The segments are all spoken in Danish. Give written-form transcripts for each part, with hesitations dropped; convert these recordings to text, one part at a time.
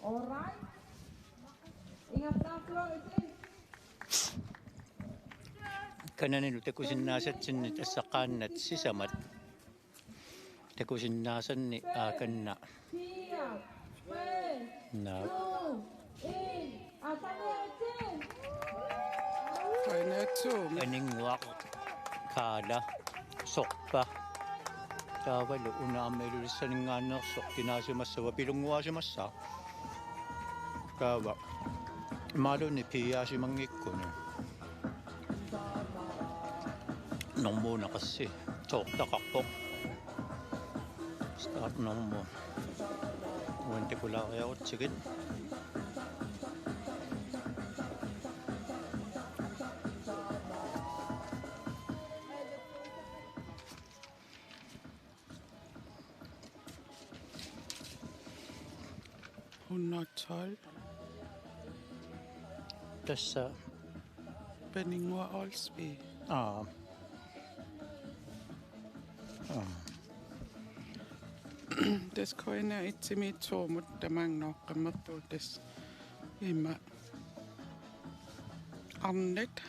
Alright. Ingat lang tulang itin. Kananin takusinnaasat sinni tässä kannat sisämät. Takusinnaasan ni aakanna. 4, 3, Na 2, 1. Asannya itin. Kainatsum. aningwaq kaala sorpa. Taavalu unaamailulissaningaannersoq kinaasimassava pilunguasimassa. Kaava. Maaluni piyaasimangikkunu. Normuna qassi toortaqarpoq. Start normu. Uantikulaariarutsigit. Hundredtal. Tässä Penningua Olsby. Des koina itsimi tuomut tämän noqqammattu des imma annet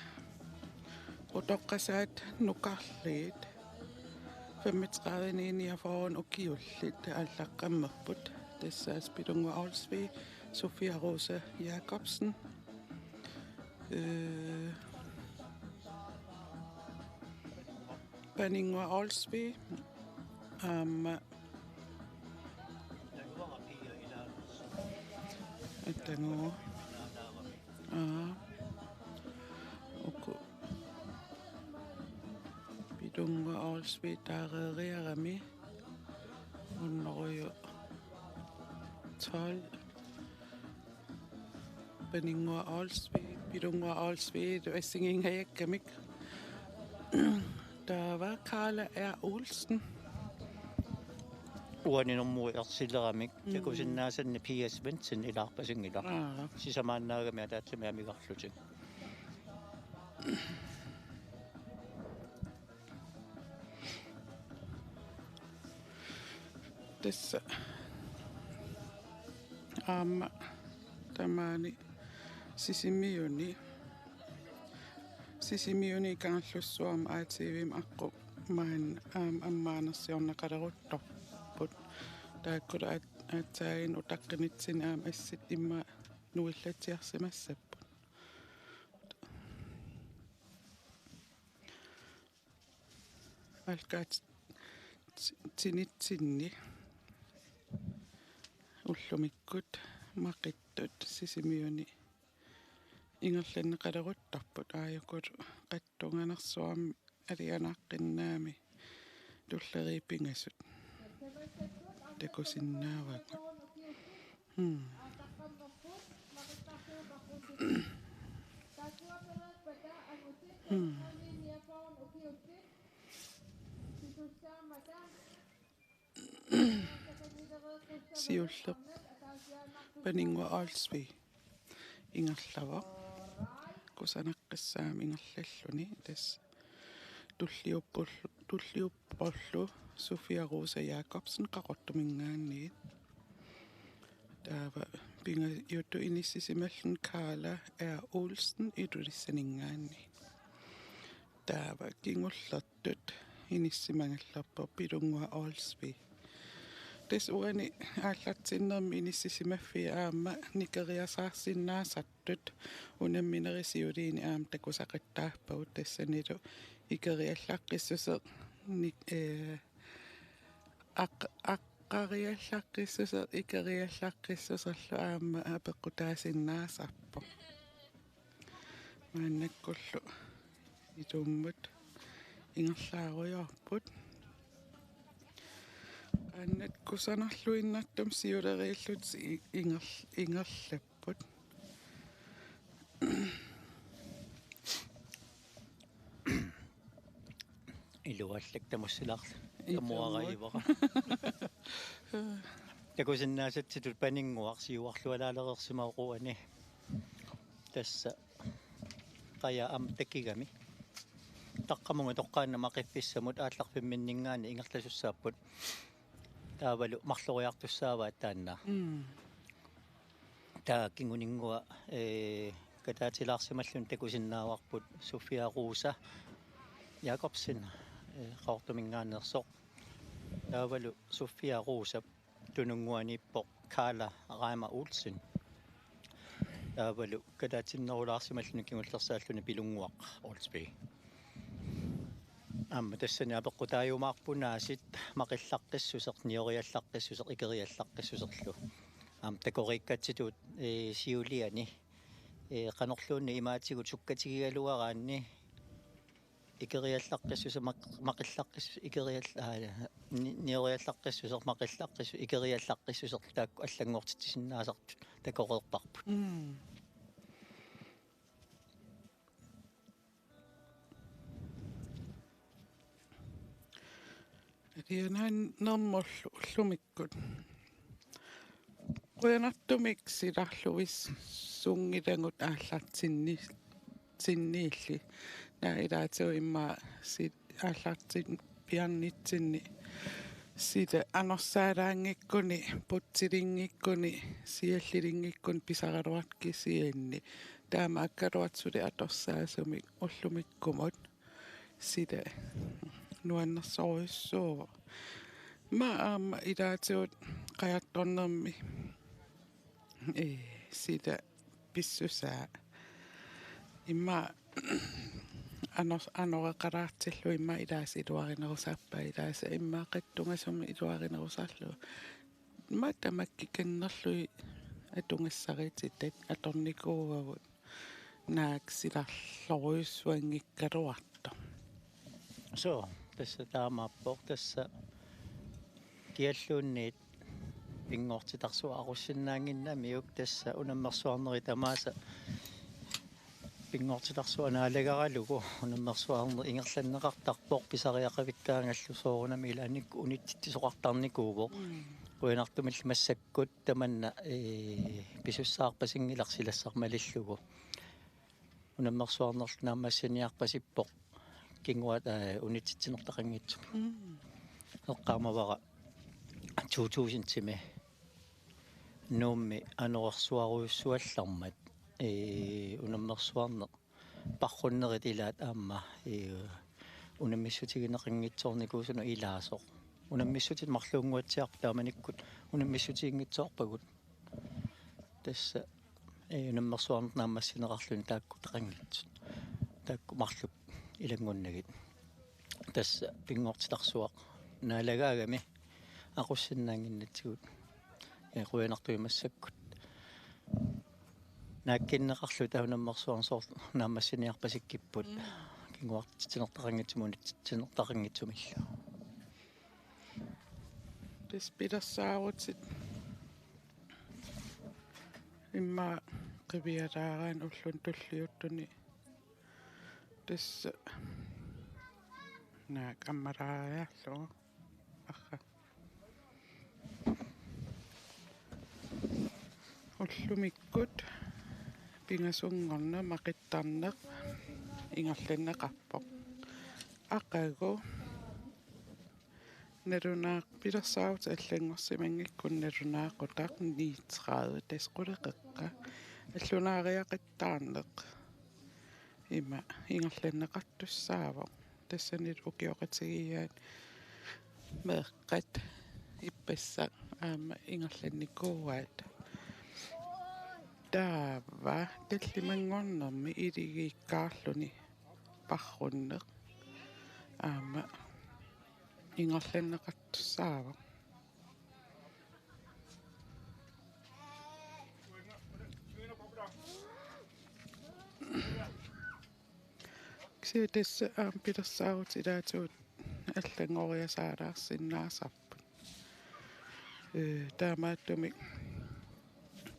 utoqqasaat nuqarliit 35 ja foran ukiullit allaqqammerput dessaas Pilungua Olsby Sofia Rose Jacobsen Penningua Olsby Etengo Oku Pilungua Olsby tarereerami unnoruju 12 Penningua Olsby Pilungua Olsby Essingingayakkamik der var Karla R. Olsen. uaninormu ersileramik takusinnaasanni P.S. Benson ilaarpasingila. Sisamaannaagami ataatsamiamigarlutik. Tässä tamani sisimiuni kaanlussuam ATV:m aqqu maan ammaanarsiornaqaleruttorput taakkula atsaagin utaqqinitsin assit imma nuillatiarsimassappu alkaat tinitsinni ullumikkut maqittut sisimiuni ingerlanneqaleruttarput aayukut qattunganersuam alianaqqinnaami tulleriipingasut takusinnaavakut siulleq Penningua Olsby ingerlava kusanaqqissaam ingerlalluni tas tulliupporlu Sofia Rose Jacobsen qaqortumingaanniit taava pinga juttu inissisimallun Karla R. Olsen itulissaningaanni taava kingullertut inissimangallerpo Pilungua Olsby des uani aallatsinnermi inissisimaffi aamma nikeriasaarsinnaasartut unamminerisiuliini aam takusaqittaarpagut tassanilu ikeriallaqqissuseq aqqariallaqqissuseq ikeriallaqqissuserlu aamma apeqqutaasinnaasarpo maannakkullu itummut ingerlaaruyorput annat kusanerluinnartum siuleriillut ingerlapput iluallak tamussilaarlu tamuaraivara takusinnaasatsitul paninguarsiuarlualaalerersimauquani tassa qaya am takigami taqqamunga toqqaanna maqippissamut aallarpimminningaani ingerlasussaaput taavalu marloriartussaavaa taanna тааккингунингуа катаатилаарсималлун такусиннааварпут София Руса Jakobsen qaortumingaanersoq taavalu Sophia Rosa tununguanippoq Carla Reimer Olsen taavalu kataatsinnerulaarsimalluni kingullersaalluni pilunguaq Olsby amma tassani apeqqutaajumaarpunaasit maqillaqqissuseq nioriallaqqissuseq ikeriallaqqissuserlu takoriikkatsituut siuliani qanorluunni imaatigut sukkatigigaluaraanni ikeriallaqqissusa maqillaqqiss ikerialla nioriallaqqissuseq maqillaqqiss ikeriallaqqissuseq taakku аллангуортитсиннаасартут такореерпарпут Rianan nermorlu ullumikkut quyanartumik silarluvis sungilangut aallartinni tinniilli nailaateu imma sit aallartin piannitsinni sida anorsaalaangikkuni putsilingikkuni siallilinggikkun pisaraluarki sienni taama akkaluatsuli atorsaasumik ullumikkumut sida nuannersoruissuuvo ma aama ilaateut qajattornermi sida pissusaa imma anoreqaraartillu imma ilaasi iluarinerusappa ilaasa imma qattungasumi iluarinerusarlu ma tamakki kennerlui atungassaritit atornikuugagut naak silarloruissuangikkaluarto so tassa taamaappoq tassa kialluunniit pingortitarsuaqussinnaanginnamiuk tassa unammersuarneri tamaasa pingortitarsuanaalagaralugu unammersuarner ingerlanneqartarpoq pisariaqavikkaangallu soorunami ilaanikku unittisoqartarnikuuvo quinartumil massakkut tamanna pisussaarpasingilarsilassarmalillugu unammersuarnerl naamassaniarpasippoq kinguat unittitsinertaqanngitsu eqqaamavara 2000-timi nuummi anorersuaruissuallarmat unammersuarneq parrunnerit ilaat aamma unammissutigineqanngitsoornikuusunu ilaasoq unammissutit marluunguatsiartaamanikkut unammissutiingitsoorpagut tassa unammersuarneq naamassineqarluni taakku taqanngitsut taakku marlup ilangunnagit tassa pingortitarsuaq naalagaagami aqussinnaanginnatsigut quyanartuimassakkut naakkinneqarlu taunammersuarnsoort naamassiniarpasikkipput kinguartitsinertaqanngitsumuni Despidassaarutit imma qivialaaraan ullun tulliuttuni tassa naak ammalaariarlu arra ullumikkut pingasungorna maqittarneq ingerlanneqarpoq aqagu nalunaaq pilersaarut аллангорсимангиккун налунаақутақ 39 тасқулеқеққа аллунариақиттаарнеқ има ингерланнеқартуссаава тассанил укиоқатигиаат меэққат иппасса аама ингерланникууаат таава таллимангорнерми илигииккаарлуни парруннеқ аама ингерланнеқартуссаава кситасса пилерсаарут илаатуут аллангориасаалаарсиннаасарпут таамааттуми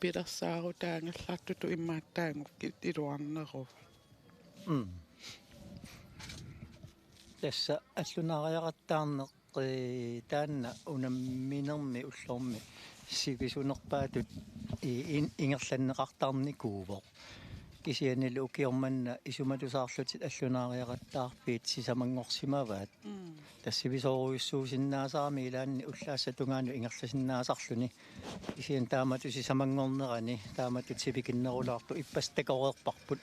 пилерсаарут таангерлартуту иммааттаангуккит илуарнеру тасса аллунаариақаттаарнеқ таанна унамминерми уллорми сивисунерпаатут ингерланнеқартаарникуувоқ кисианилу укиорманна исумалусаарлутит аллунаариақаттаарпиит сисамангорсимаваат тассивисооруйуссуусиннаасаами илаанни уллаассатунгаanu ингерласиннаасарлүни исиан тааматуси самангорнерани тааматут сипикиннерулаарту иппастакореерпарпут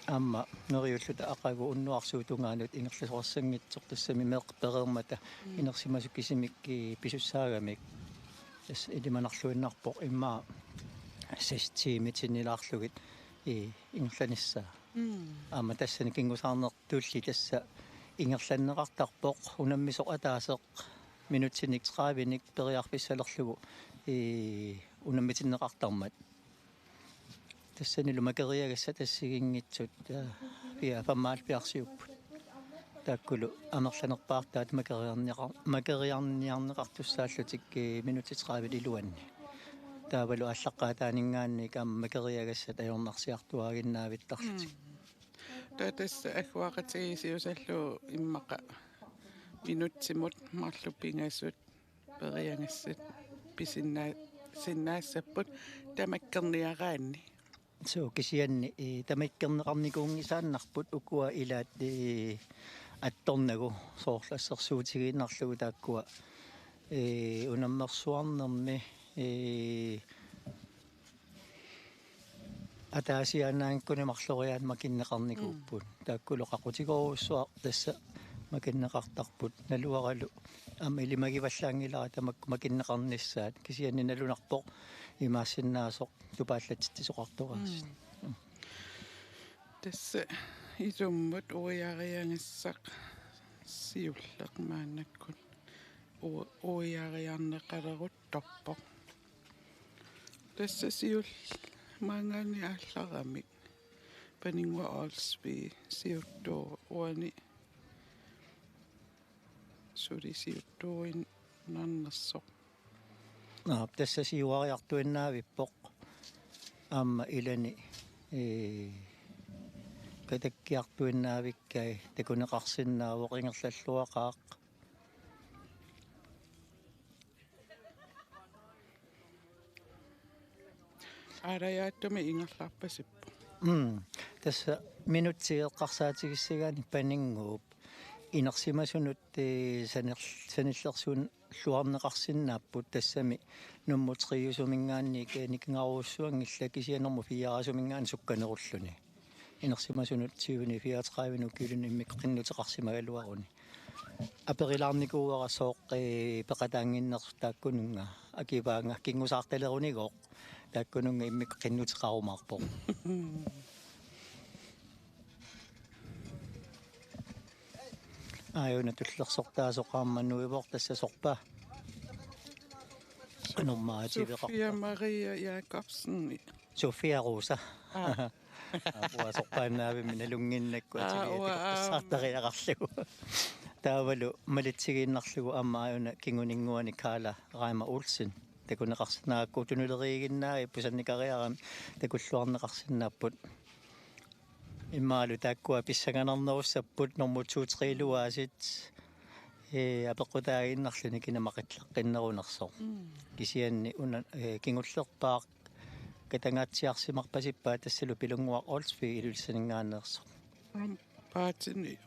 аама нериуллута ақагу уннуарсуутунгаанут ингерласоорсангитсоқ тассами меэқперермата инерсимасу кисимикки писуссаагамик тас илиманарлуиннарпоқ иммаа сестиимитинилаарлугит ингерланиссаа аама тассани кингусаарнертуулли тасса ингерланнеқартарпоқ унаммисоқ атаасеқ минутсиник 30ник периарписсалерлугу унаммитиннеқартармат тассани лумакериагасса тассигингитсут пиа фаммаал пиарсиуппут тааккулу амерланерпаартаат макериарниарнеқартуссааллутик минути 30 илуанни таавалу аллаққаатаанингаанник аама макериагасса таёрнарсиартуагиннаавиттарлутик Tässä akuaqatiisiusallu immaqa minutsimut marlupingassut periangassat pisinnaassapput tamakkerniaraanni so kisianni tamakkerneqarnikuungisaannarput ukua ilaat атторнагу соорлассерсуутигииннарлугу тааккуа унаммерсуарнерми атаасианаанкуни марлориаат макиннеқарникууппут тааккулу қақутигоруссуа тасса макиннеқартарпут налуаралу ама илимагиваллаангилара тамакку макиннеқарниссаат кисианни налунарпоқ имаассиннаасоқ тупааллатиттисоқартугаас tässä isummat uiariangassaq siullermaannakkut uiariarneqaleruttorpoq tässä siul maangani allaramik paningua Olsby siuttu uani suri siuttuin nannersoq тасса сиуариартуиннаавиппоқ аама илани катаккиартуиннаавиккай такунеқарсиннаавоқ ингерллаллуақаақ араяаттуми ингерларпасиппо тасса минутсиеққарсаатигиссагаани панингууп инерсимасунут саниллерсуун луарнеқарсиннааппут тассами нуммутриусумингаанник никингаруссуангилла кисианерму фиарасумингаани сукканеруллуни инерсимасунут 34 килони иммиққиннутеқарсимагалуаруни аперилаарникууара сооқ пеқатаангиннерс тааккунунга акиваанга кингусаарталерунигоқ тааккунунга иммиққиннутеқарумаарпоқ аюна туллерсортаасоқаамманнуивоқ тассасорпа нормаативеқар Sofia Maria Jacobsen Sofia Rosa апуасорпааннаави миналунгиннакку атигиатеққассаартариақарлугу таавалу малитсигииннарлугу аммааюна кингунингуани Кала Райма Олсен такунеқарсинаакку тунулеригиннаа иппусанникариарам такуллуарнеқарсинааппут иммаалу тааккуа писсаганарнеруссаппут норму 2-3 луаасит апеқутаагиннарлуни кинамақитлаққиннерунерсоо кисианни уна кингуллерпаақ катангаатсиарсимарпасиппаа тассалу пилунгуа Олсфи илулсанингаанерсо paatini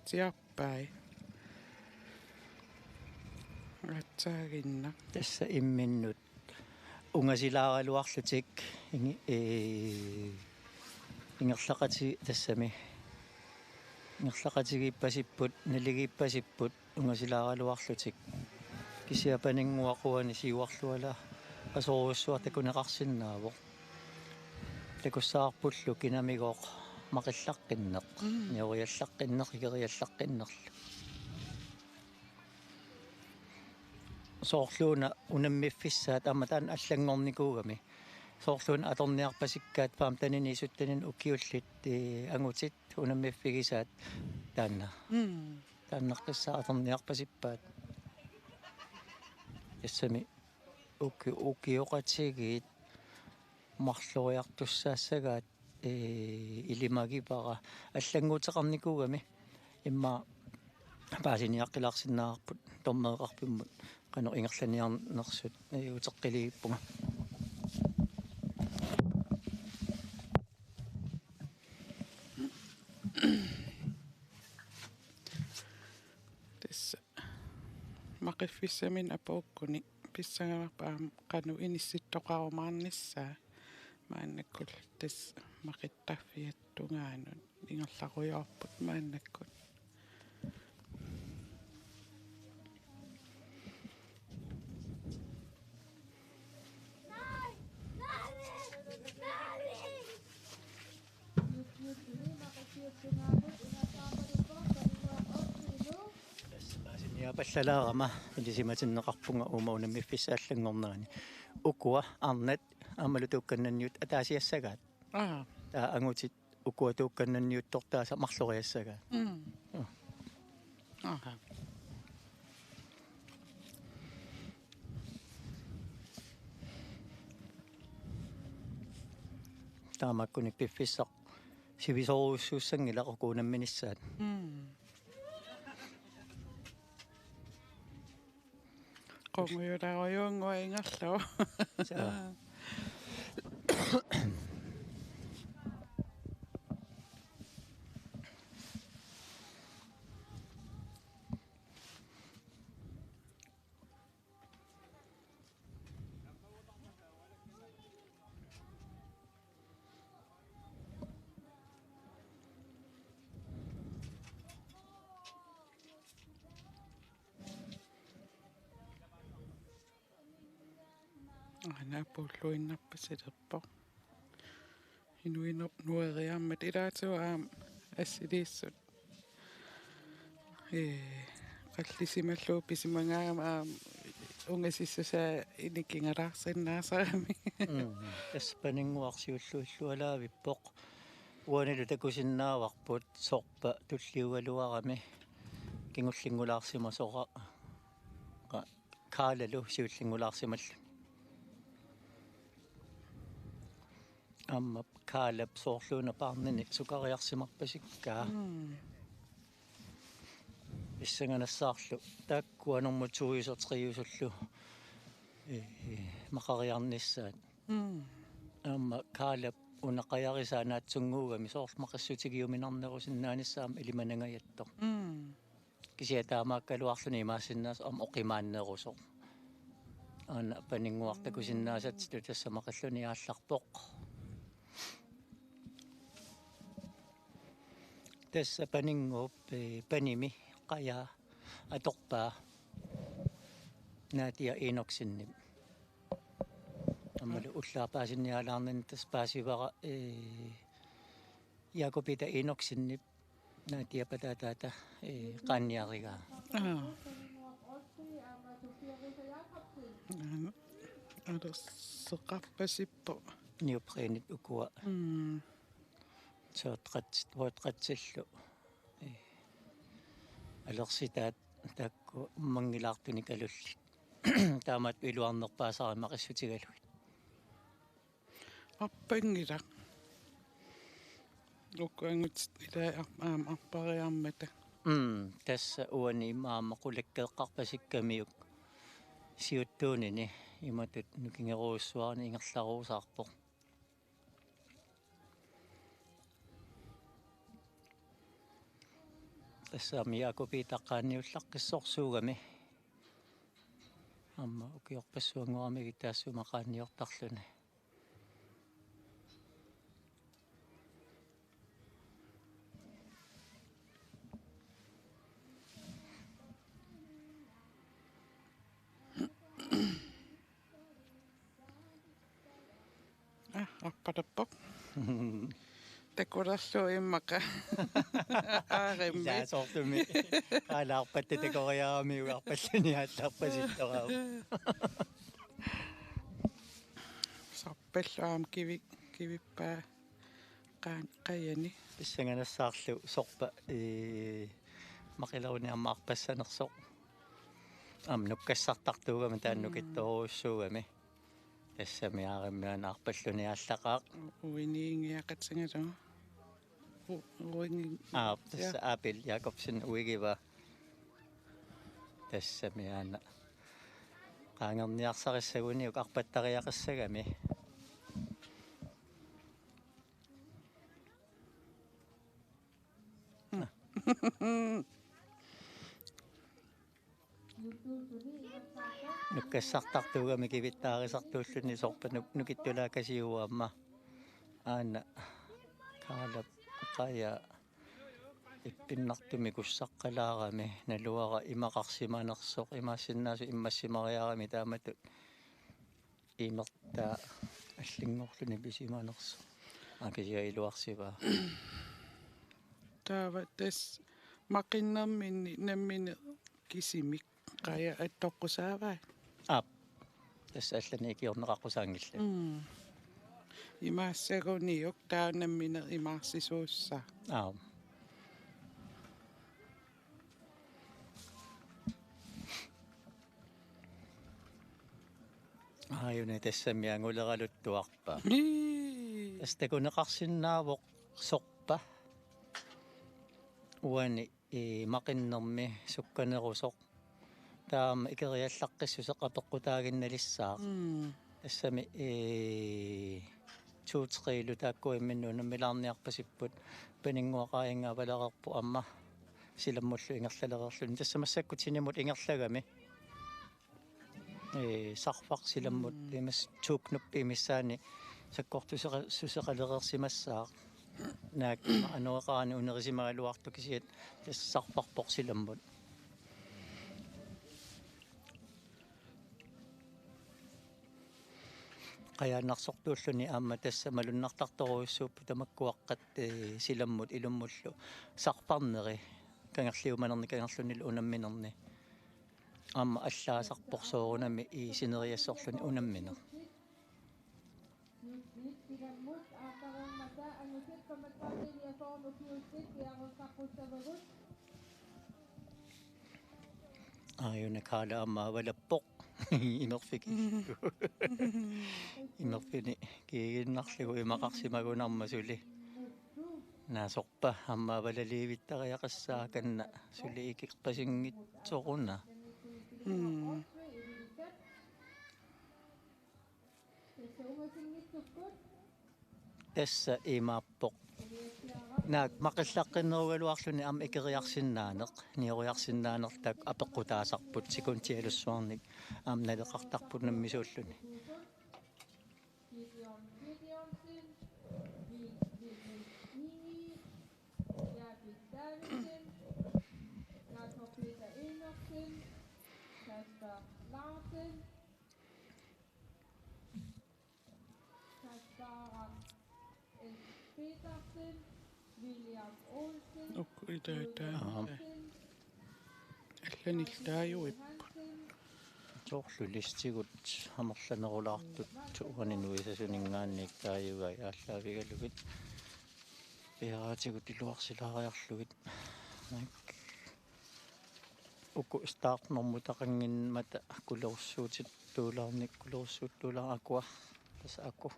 tiappai ратсаагинна тасса имминнут унгасилааралуарлутик ингерлақати тассами ингерлақатигиппасиппут налигиппасиппут унгасилааралуарлутик кисиапанингуақуани сиуарлуала асоруссуар такунеқарсиннаавоқ такуссаарпуллу кинамигоқ мақиллаққиннеқ ниориаллаққиннеқ игериаллаққиннерлу соорлууна унаммиффиссаат аматаан аллангорникуугами соорлууна аторниарпасиккаат паам танини исуттанин укиуллит ангутит унаммиффигисаат тааннартассаа аторниарпасиппаат яссами укиоқатигит марлориартуссаассагаат илимагипара аллангуутеқарникуугами имма паасиниаққилаарсиннаарпут тормеэқарпиммут қано ингерланиарнерсут утеққилигиппунга maqifissamin apaukkuni pissangamappaam qanu inissittoqarumaarnissaa maannakkul tas maqittaffiattungaanun ingerlaruyorput maannakkut Pallalaarama ilisimatinneqarpunga umaunammiffissaallangornerani ukua arnat amalutuukkannanniut ataasiassagaat taa angutit ukua tuukkannanniuttortaasa marloriassagaat taamakkunik piffissaq sivisoruussuussangilaqorkuunamminissaat qonguyularujuungua ingerlu anapulluinnarpasilerpo inuinernueriarmat ilaatuaam assiliissut qallisimalluu pisimangaama ungasissusaa inikingalaarsinnaasarami taspaninguarsiulluullualaavippoq uanilu takusinnaavarput sorpa tulliugaluarami kingullingulaarsimasoqa kaalalu siullingulaarsimallu amma kaalap soorluunapaarnini sukariarsimarpasikkaa issanganassаарlu taakkuanermut maqariarnissaat amma kaalap unaqajarisaanaatsunguugami soormaqassutigiuminarnerusinnaanissaama ilimanangajattoq kisiataamaakkaluarluni maassinnaas am oqimaannerusoq ana paninguartakusinnaasatlu tassamaqalluni aallarpoq tässä paninguup panimi qaja atorpaa naatia inoksinni ammalu ullaarpaasinnialaarnani taspaasivara Jakobita inoksinni naatia patataata qaanniarigaa алерсеқарпасиппо niupreenit ukua sootqatsillu alerситаат таакку мангилаартуни калулли таамаат илуарнерпаасари мақиссутигалуит арпангила луккуангут илаа арпариармата тасса уани маамақулаккеэққарпасиккамиук сиуттуунини иматут нукингеруussуарни ингерларуусаарпоқ тассаами Jakobитаққаанниуллаққиссорсуугами амма укиорпассуангуармиги таассумақаанниортарлуни арпалаппоқ такулерлу иммака ааремми лаасортуми каалаарпатта такориарамиу арпаллуни ааллаарпаситтораа сарпаллаам кивиппаа qajani писсанганассаарлу сорпа мақиларуни аммаарпассанерсоқ ам нуккассартартуугами тааннукитторуussуугами тассами аариммиана арпаллуни ааллақаақ уиниингиақатсангалу уинги тасса Апел Jakobsen уигива тассамиана qaangerniarsarissaguниук арпаттариақассагами Nukkassartartuugami kivittaarisartuulluni sorpa nukittulaakasiuaamma aana kaalap qaya ippinnartumi kussaqqalaarami naluara imaqarsimanersoq imaassinnaasu immassimariarami taamatut imertaa аллингорлуни писиманерсо акисиаилуарсиваа Taava tas maqinnerminni nammine kisimik qaya attoqqusaavaa. ап тассааллани икиорнеқаққусаангилла Imaassaguniuk taanammine imaarsisuussa. аа ааюне тассамиангулералуттуарпа астакунеқарсинаавоқ сорпа уани мақиннерми сукканерусоқ таама икериаллаққиссусеқ апеққутаагинналиссаа тассами туутреилу тааккуимминнуна милаарниарпасиппут панингуақаингаа валерерпу амма силаммуллу ингерлалерерлуни тассамассаккут синимут ингерлагами сарфақ силаммут имас туукнуппи миссаани саккортусеқалерерсимассаа наак ануақаани унерисимагалуарту кисиат тассарфарпоқ силаммут qayaannarsortuulluni aamma tassa malunnertartoruissuuppu tamakkuaqqat silammut ilumullu sarparneri kangerliumanerni kangerlunil unamminerni aamma allaasarporsoorunami iisineriassorluni unamminer ayuna kaala aamma avalappoq imerfiki imerfini kiiginnarlugu imaqarsimagunarmasuli naasorpa amma valaliivittariaqassaa kanna suli ikiqpasingitsoquna tassa imaappoq naak maqillaqqinnеругалуарлүни ам икериарсиннааneq ниориарсиннаанертак апеққутаасарпут секунтиалуссуарник ам налеқартарпут наммисууллүни William Olsen, Алланиллааюип соорлулистигут хамерланерулаартут тууганинуисасунингаанник тааюгай ааллаавигалугит пиаратигут илуарсилаариарлугит уку стаартнэрмутақангинмата кулеруссуутит туулаарник кулеруссуут туулаар акуа таса аку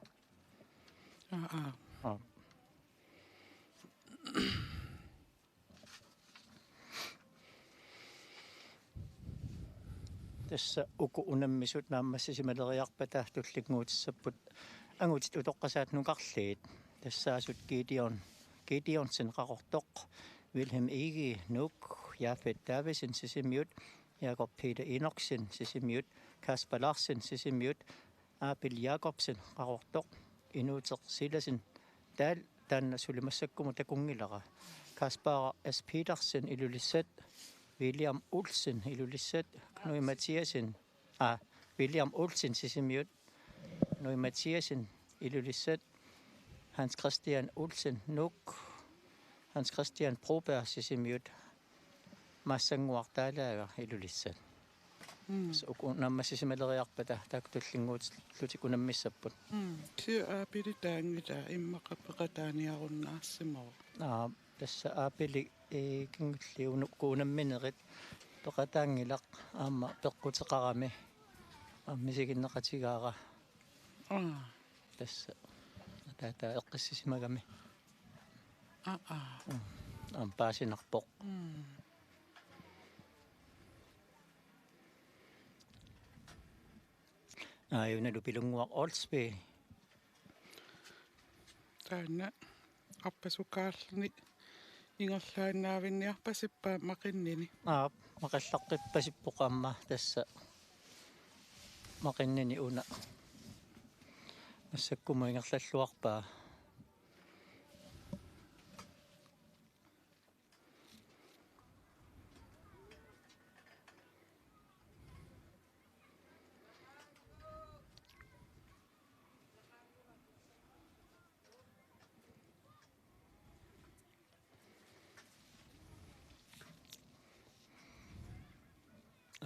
тасса уку унаммисут нааммассисималериарпата туллигнуутиссаппут ангутит утоққасаат нукарлиит тассаасут Gideonsen qaqortoq Wilhelm Igi Nuk Jafet Davidsen sisimiut Jakob Peter Enoksen sisimiut Kasper Larsen sisimiut Abel Jakobsen qaqortoq Inuuteq Silasen taal taanna sulimassakkumu takungilera Kasper S. Petersen ilulissat William Olsen ilulissat Knui Mathiasen William Olsen sisimiut Knui Mathiasen ilulissat Hans Christian Olsen Nuk Hans Christian Broberg sisimiut масsanguartaalaaga ilulissat nammassisimaleriarpata taaktullinguut lutikunammissapput si aapili taangila immaqappeqataaniarunnaarsimoro tassa aapili kingulliunukkuunamminerit peqataangilaq aamma peqqutеqarami ammisiginneqatigaara tassa tata eqqissisimagami paasinarpoq ayunalu pilunguaq Olsby taanna appasukaarluni ingerlaannaavinniarpasippa maqinnini maqallaqqippasippoq amma tassa maqinnini una массаккумуингерллуарпаа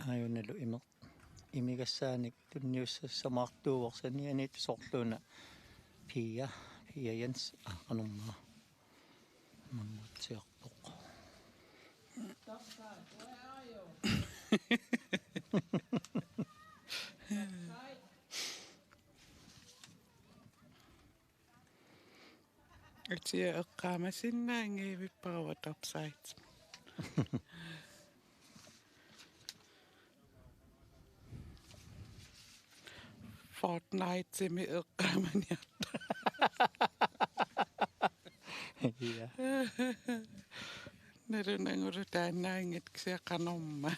аюналу имигассааник тунниуссассамаартууворсани анит сорлуна пия янс ақанумма мангутсиарпоқ Topside, where are you? Topside. Itse eqqaamasinnaangiivipparua topsides. Fortnite simi eqqaamaniarta. ja Nerunanguru taannaangit ksiaqanorma.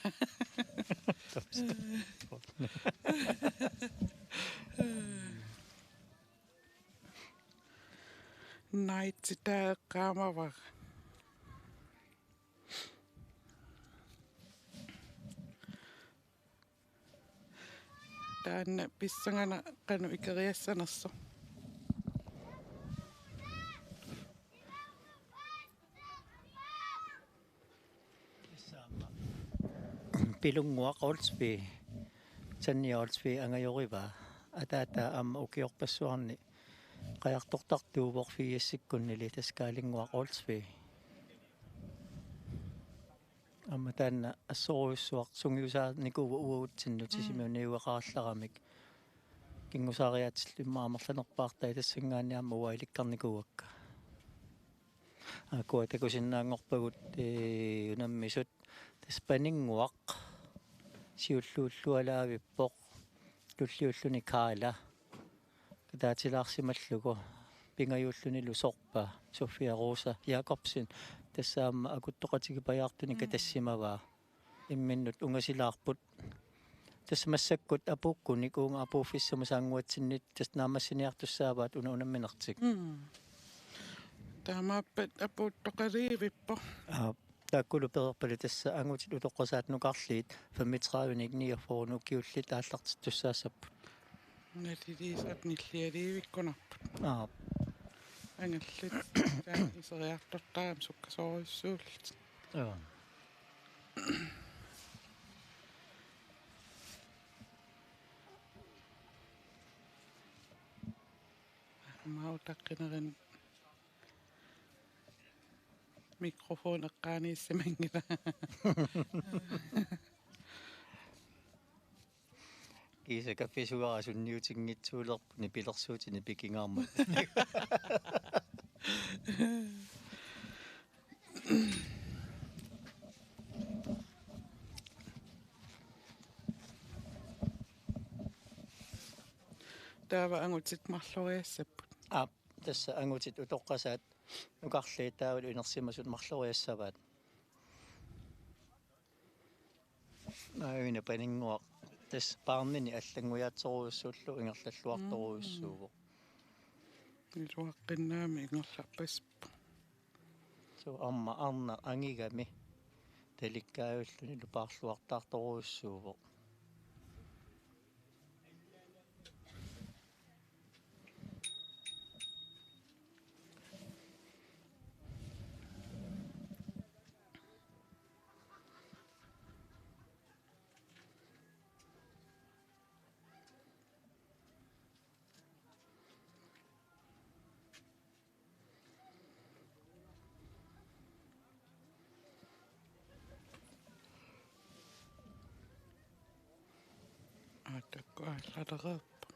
Night sitä eqqaamavaq. Taanna pissangana qanu ikeriassanerso. pilunguaq Oldsby tanni Oldsby angajoriva ataata amma ukiorpassuarni qajartortartuuvoq fiiassikkunnili taskaalinguaq Oldsby amma taanna assoruissuaq sungiusaa nikuva uagutsinnu tisimiuniuaqaarlaramik kingusaariatillu immaamерланерпаартай тассангаанниамма уаиликкарникуакка акуа такусиннаангорпагут унаммисут таспанингуақ сиуллууллуалаавиппоқ туллиуллуни каала катаатилаарсималлугу пингаюуллунилу сорпа София Роса Якобсен тассаама акуттоқатигипаjaартуни катассимаваа имминнут унгасилаарпут тассамассаккут апуккуник уунга апууффиссама саангуатсиннит таснаамассиниартуссааваат унамминертик Таамааппат апууттоқариивиппо. тааккулу перерпали тасса ангутит утоққасаат нукарлиит 35ник 49 киуллит ааллартит туссаассаппут Налилисат ниллиаливиккунарпут. Ангаллит таан исериартортаам суккасоруйссууллит. Маутаққинерин микрофон эққаанииссамангила. киса каффисуарасунниутингитсуулерпуни пилерсуутини пикингаарма таава ангутит марлориассаппут. тасса ангутит утоққасаат нукарлии таавал инерсимасут марлориассаваат наавина панингуа тас парнини аллангуяатсоруйуссууллу ингерллуарторуйуссууво Нилуаққиннаами ингерларпаспа. со арна ангигами таликкаавуллуни лупаарлуартаарторуйуссууво Атаккуаллалерерпа.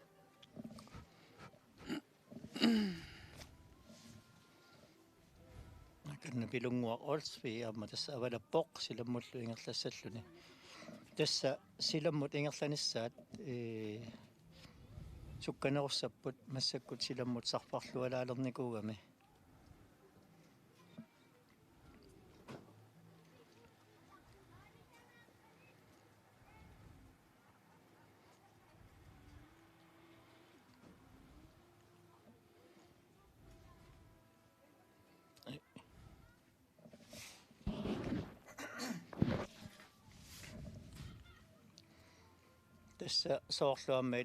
аканна пилунгуа Олdsby амма тасса авалаппоқ силаммуллу ингерлассаллуни тасса силаммут ингерланиссаат сукканеруссаппут массаккут силаммут сарпарлуалаалерникуугами Tässä soorluamma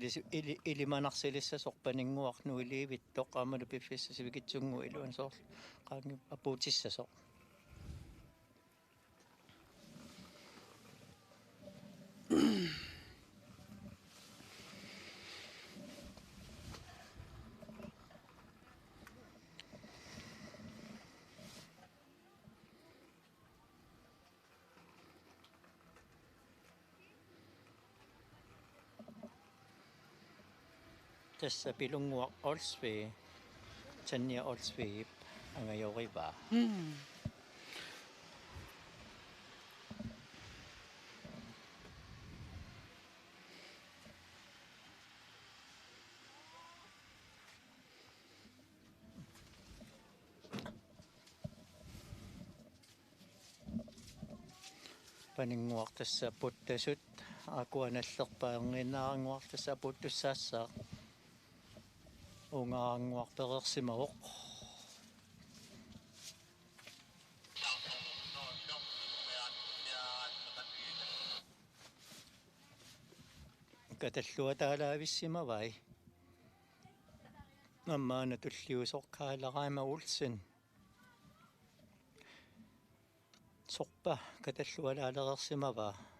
ilimanarsilissa sorpaninguarnu ilivittoq aamalu piffissasivikitsungu iluan soorl qaangi apuutissasoq. Tässä pilunguaq Olsvi tannia Olsvi angajoriva. Paninguaq tässä puttasut akuanallerpaanginnaranguaq tässä puttussaassaa. Ungaanguarpereersimaoq. Katallua taalaavissimavai. Mammaana tulliusorkaalaraima ulsin. Sorpa katallua laalereersimavaa.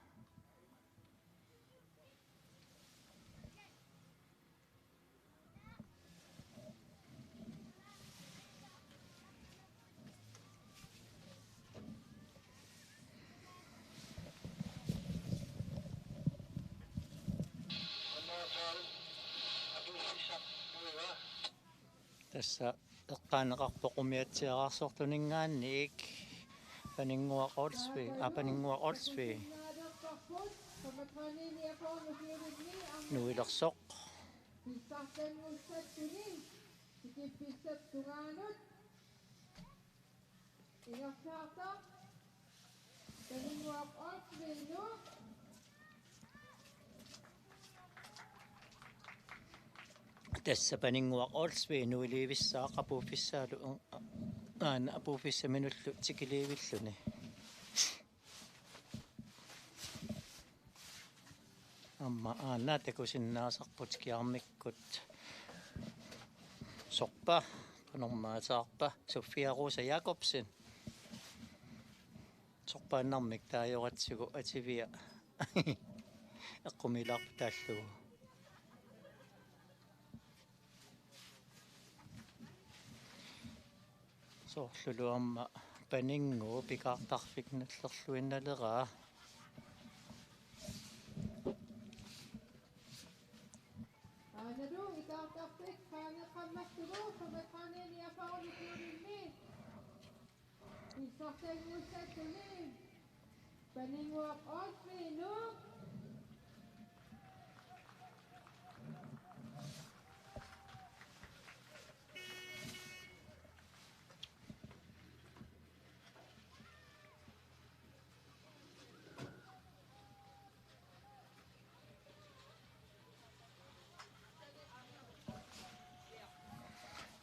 Tässä eqqaaneqarpoqumiatsiaqarsortuningaanniik paninguaq Olsvi paninguaq Olsvi nuilersoq tässä paninguaq Olsvi nuilivissaaq apuuffissaalu aana apuufissaminullu tikiliivilluni. Amma aana takusinnaasarput kiarmikkut sorpa panormaasaarpa Sofia Rosa Jacobsen sorpaannarmik taajoratsugu ativia eqqumilaarputaallugu. Soorluluamma paningu pikaartarfiknallerluinnaleraa. Anadu ikaartarfik qaaneqammartulu qameqaaneniaparulikiulinni. Issartanguussatuli. Paninguaq Olsviinu.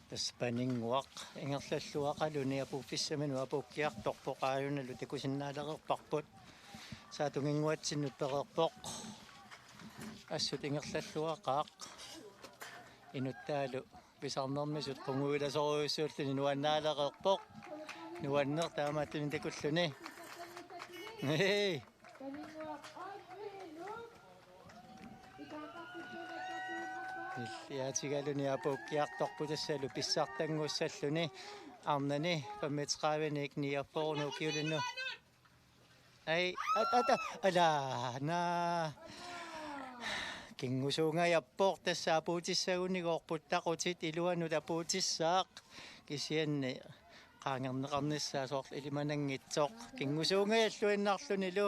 Tässä paninguaq ingerlalluaqaluni apuuffissaminu apuukkiartorpoqaajunalu takusinnaalereerparput saatunginguatsinnut pereerpoq assut ingerlalluaqaaq inuttaalu pisarnermisut qunguilasoruussuulluni nuannaalereerpoq nuanner taamaattuni takulluni hei Paninguaq Olsviinu. Yaatigaluni apuukkiartorputassalu pissartanguussalluni arnani pammitqaavinik niarpornu kiulinnu ai ata ala na kingusuungajappoq tassa apuutissagunigoorputtaqutit iluanut apuutissaaq kisianni qaangerneqarnissaa soorl ilimanangitsoq kingusuungajalluinnarlunilu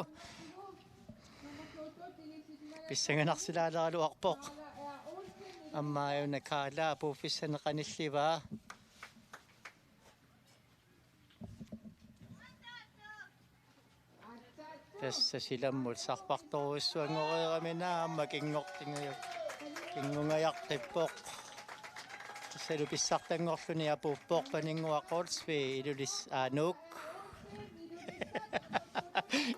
pissanganarsilaalalu arpoq ammaayuna kaala apuuffissaneqanillivaa tässä silammut sarpartoruussuangoriramina amma kingungajaqtippoq tassalu pissartangorluni apuuppoq paninguaq Olsvi ilulis aanuuk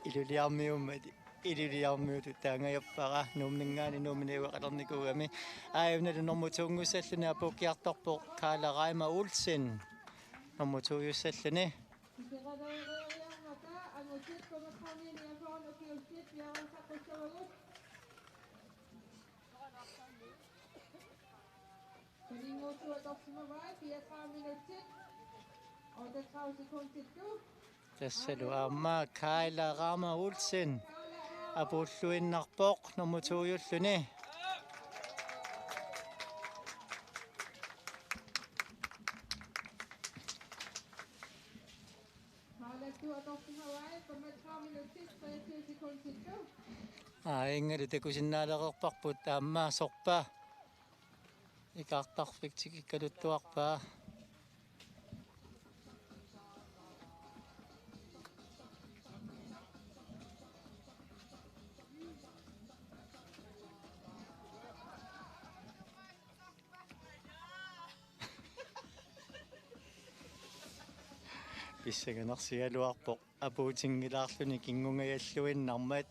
iluliarmiummati ililiarmiututaangajappaqa nuumningaani nuumineewaqalernikuugami aayunnalu normutungusalluni apukkiartorpoq Kaala Olsen normutuyussalluni Siqaleeriariarmata angutit pamaqqarniiniafoorn ukiullit piarusaqqussavagut Kalinguutuatorsimavai 34 minuttit og 30 sekundtittu tassalu aamma Kaala Olsen apulluinnarpoq normutuyulluni Haalattuatorsimavai 35 minuttit 23 sekundtittu ingalu takusinnaaleqerparput aamma sorpa ikaartarfiktik ikkaluttuarpaa писсаганерсигалуарпоq апуутингилаарлүни кингунгаяллуиннармат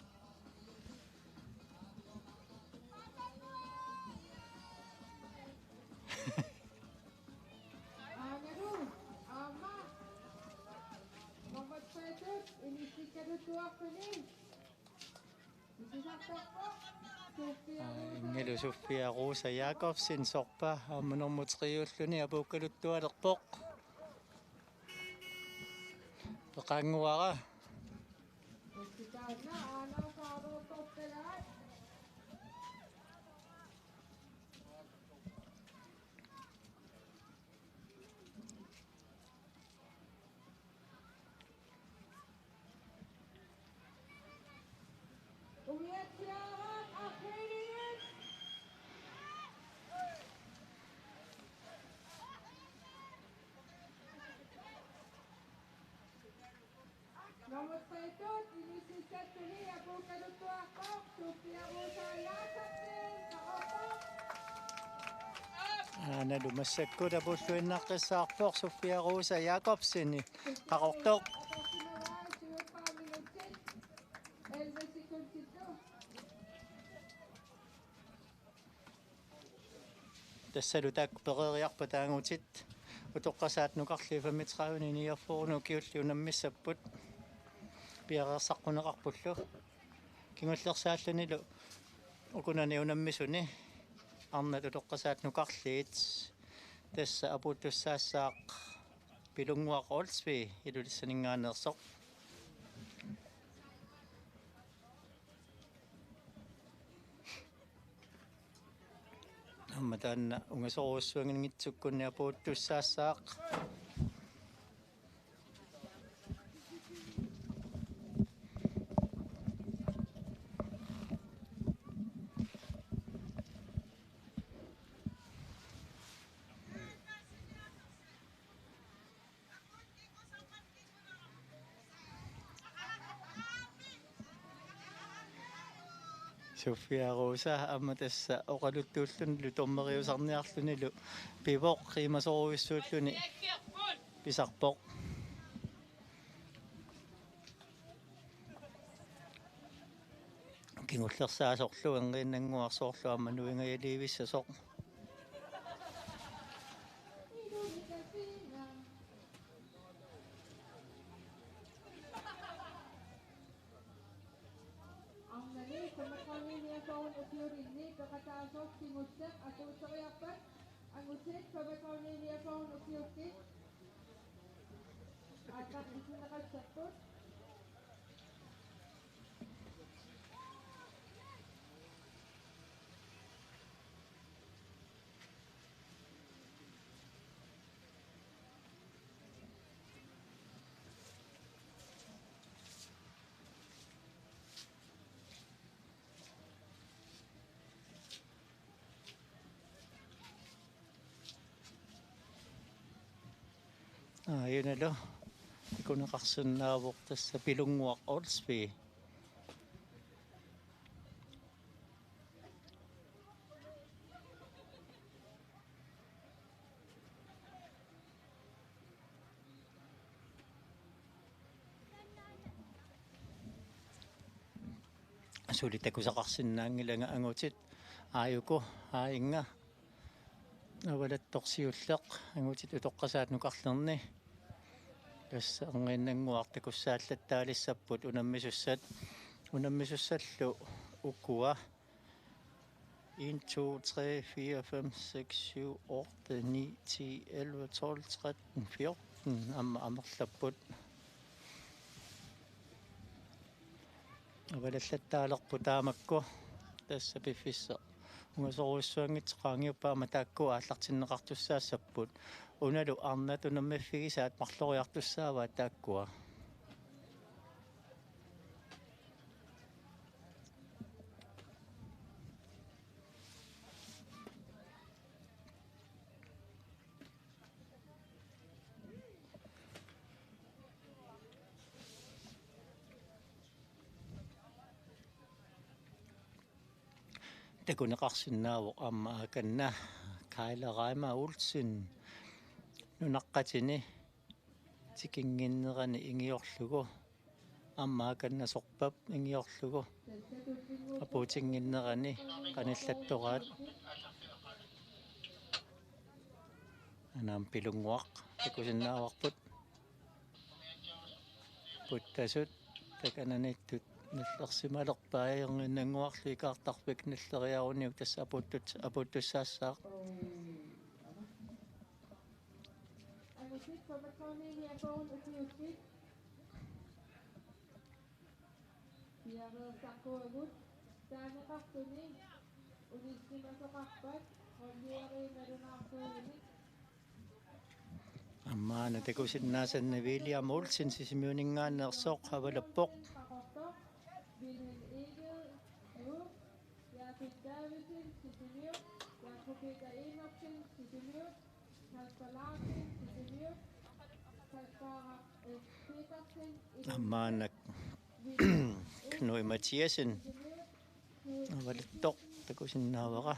Aangalu aama mamatsaitut inissikkaluttuarpuni isisartarpoq ингалу Sofia Rosa Jakobsen sorpa аамманэрмутеқиуллуни апууккалуттуалерпоq пеқангуара Hospitaalla aanaasaarortortalaat Umiatsiaaraat Armenian mamatsaitut inissikkattuni apukkaluttuarpoq Sofia Rosa Jakobsen saqorpoq анаlu массаккула пуллуиннартассаарпоқ Sofia Rosa Jakobsen qaqortoq Atorsimavai 37 minuttit 11 sekundtittu тассалу таак перериарпа таангутит утоққасаат нукарли 35 ниерфорну киуллиунаммиссаппут пиареерсаққунеқарпуллу кингуллерсаалланилу укунаниунаммисуни арнат утоққасаат нукарлиит тасса апуттуссаассаақ пилунгуақ Олсби илулиссанингаанерсоқ амматаанна унгасоруссуангингитсуккунни апуттуссаассаақ Sofia Rosa амматасса оқалуттууллунилу тормериусарниарлунилу пивоқ қимасоруйуссууллуни писарпоқ кингуллерсаасорлу энгииннангуарсоорлу аммануингаялиивиссасоқ Arnani pamaqqarniiniafoorn ukiurinni peqataasoortingussaq aquuteriarpat angutit pamaqqarniiniafoorn ukiuttit аттартисунеқассаппут юналу икунеқарсуннаавоқ тасса пилунгуақ Олсби сулитакусақарсинаангилага ангутит ааюку аинга авалат торсиуллеқ ангутит утоққасаат нукарлерни тасса ангииннангуартакуссааллаттаалиссаппут унаммисуссаллу уккуа 1 2 3 4 5 6 7 8 9 10 11 12 13 14 амерлаппут авалаллаттаалерпу таамакку тасса пиффисса унгасоруссуангитсеқаангиуппаама тааккуа ааллартиннеқартуссаассаппут уналу арнату наммаффигисаат марлориартуссаава тааккуа такунеқарсинаавоқ аамаа канна кайлерайма улсин нунаққатини тикингиннерани ингиорлугу аамаа канна сорпап ингиорлугу апуутингиннерани каниллаттораат анаам пилунгуақ такусиннааварпут путтасут такананиттут наллерсималерпаайернангуарлу икаартарпик наллериаруниук тасса апуттуссаассаақ аммаана такусиннаасанна William Olsen сисимиунингаанерсоқ хавалаппоқ аммаанак Knui Mathiasen авалаттоқ такусиннаавара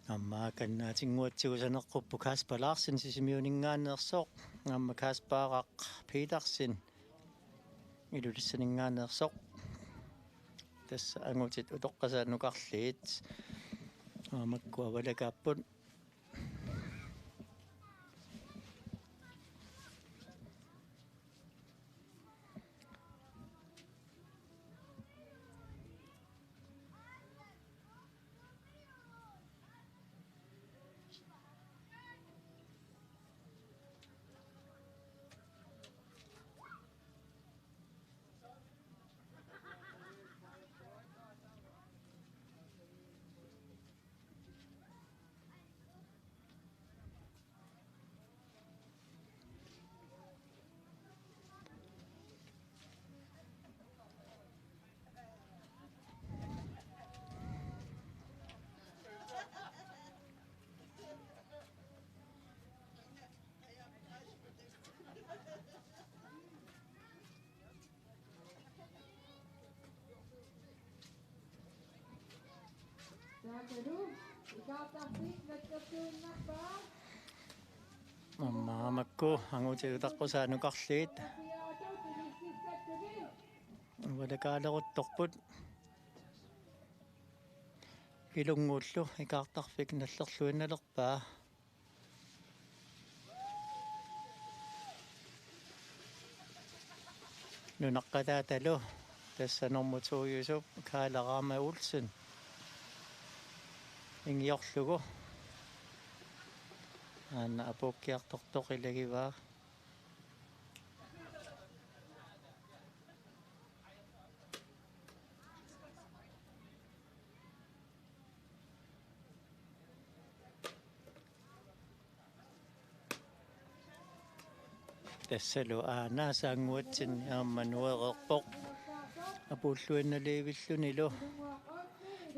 аммаа каннаатингуатсигусанеққуппу Kasper Larsen сисимиунингаанерсоқ амма Kaspaaq Petersen илулиссанингаанерсоқ тасса ангутит утоққасаанукарлиит аамакку авалагааппут аммаамакку ангутигутаққусаанукарлиит валакаалерутторпут илунгууллу икаартарфик наллерлуинналерпаа нунаққатааталу тассанормутуйусуп каалераама улсин ингиорлугу аана апоккиартортоқилагиваа тассалу наасаангуатсин ааммануерерпоq апууллуинналиивиллунилу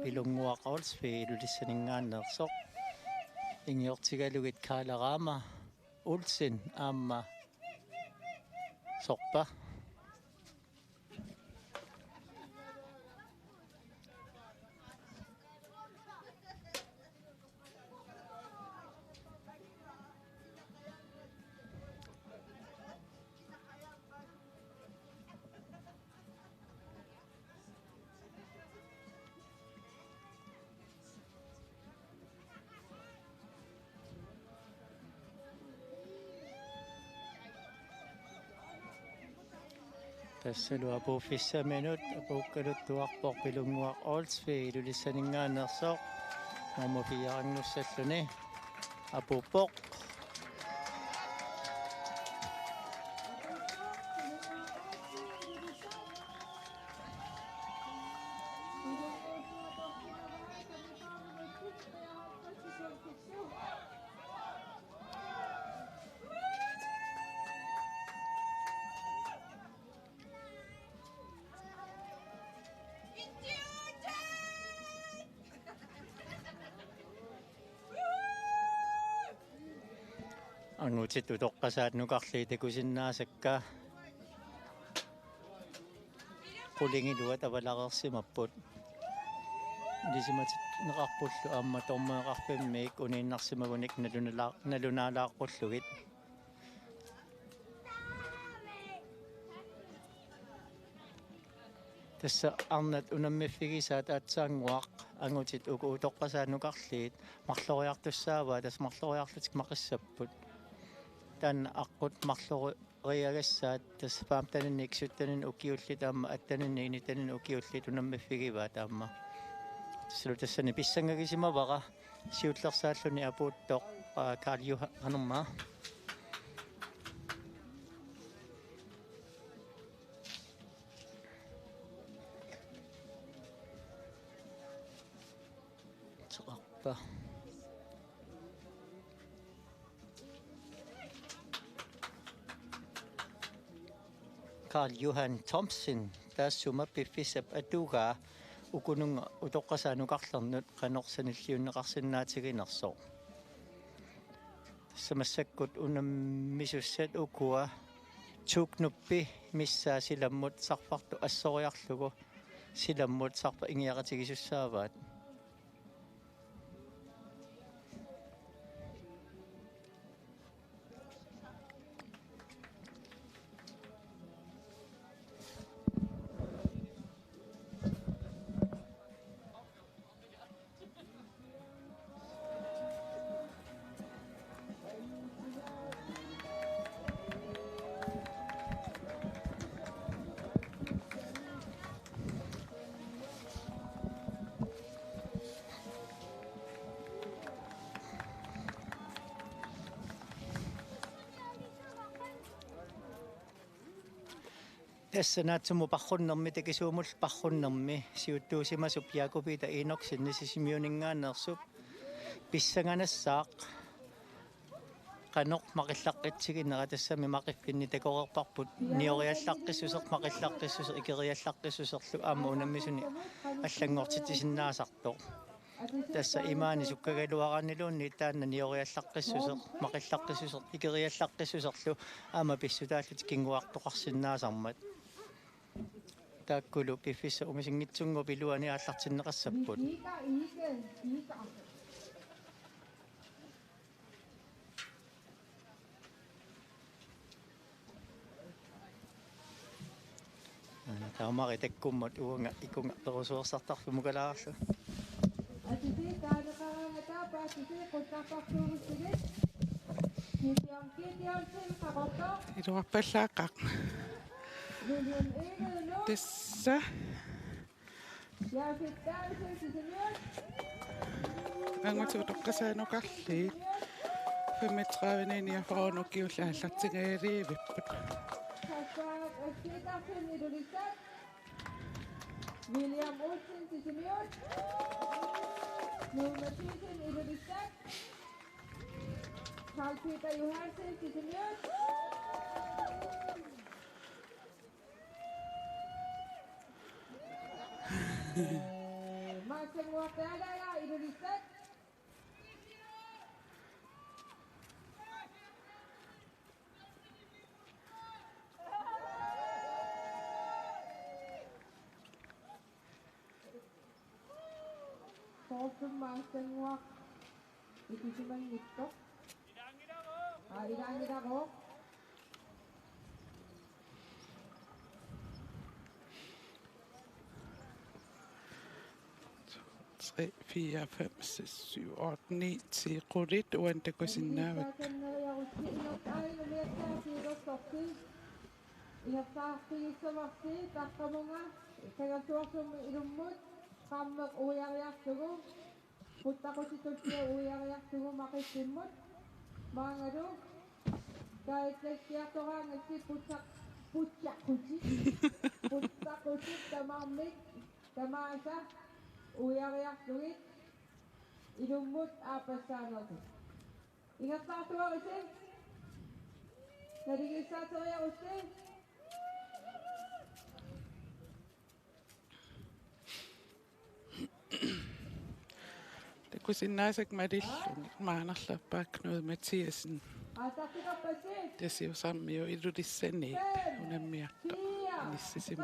пилунгуақарсфи илулиссанингааннерсоq ингиортигалугит каалараама улсин аама сорпа тассалу апууффиссаминут апууккалуттуарпоq пилунгуақ олсфи илулиссанингааннерсоq нормофиарангуссаллуни апууппоq ангутит утоққасаат нукарлии такусиннаасакка qulingilua tavalaqersimapпут лисиматит неқарпуллу аама тормеэқарпиммиик унииннарсимагуник налунаалааққуллугит тасса арнат унаммиффигисаат аатсаангуақ ангутит уку утоққасаа нукарлиит марлориартуссааваа тас марлориарлутик мақиссаппут таан аққут марлориагассаат тас фаамтанинни иксуттанин укиуллит аама аттанинни инитанин укиуллит унаммиффигиваа таама тассалу тассани писсангагисимавара сиуллерсааллуни апууттоқ Карл Юханерма теқарпа Carl Johan Thomsen taassuma piffissap atuugaa ukununga utoqqasaanuqarlernut qanorsanilliunneqarsinnaatiginersoq samassakut unammissussat ukua tuuknuppi missaa silammut sarpartu assoriarlugu silammut sarpa ingiaqatigisussaavaat тассанаатсуму парруннэрми такисуумул парруннэрми сиуттуусимасуп яакупита иноксинни сисимиунингаанерсуп писсаганассаақ канеқ мақиллаққитсигиннера тассами мақиффинни такорерпарпут ниориаллаққиссусеқ мақиллаққиссусеқ икериаллаққиссусерлу аама унаммисуни аллангортитисиннаасартоқ тасса имаани суккагалуаранилуунни таанна ниориаллаққиссусеқ мақиллаққиссусеқ икериаллаққиссусерлу аама писсутааллут кингуартоқарсиннаасармат тааккулу пиффисса умисингитсунгу пилуани ааллартиннеқассаппут таамари таккуммат уунга икунга перусуерсартарфу мукалаарлу Iluarpallaaqaq tassa angutiutoqqasaanuqarliit 35 fornukiullaallartigaliivipput William Olsen til senior. Nummer 10 Ilulisat. Carl Peter Johansen til senior. Maasengua te ada ya Indonesia. Soalnya maasengua itu cuma itu. Idang ako. 3, 4, 5, 6, 7, 8, 9, 10 قريت وانت كوسناوك Uyang-yang duit, idumut apa sana tu? Ingat tak tu Ustaz? Jadi kisah tu ya Ustaz? كوسناسك ماريلون معنا خلباك نود ماتياسن Asal kita bersih. تسيو ساميو إدو دي السنة ونمياتا نسيسيمو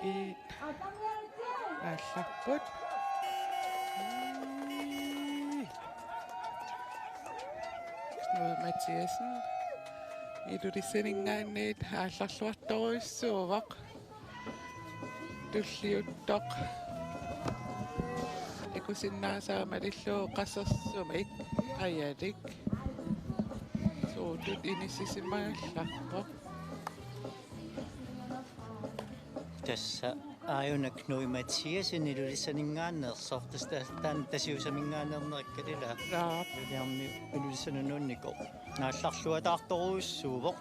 إيه أحلقبت نود ماتياسن إدو دي السنة نيت أحلقلواتو السووق تليو الدق Kusinasa marillo qasassumik ayadik suutut inissisimaallappo tässä ajunaknui Mathiasin ilulissaninngaanneersortas taan tasiusaminngaanernerikkalila raap uliarmi ulissanununnikko naallarluataartoruussuuvoq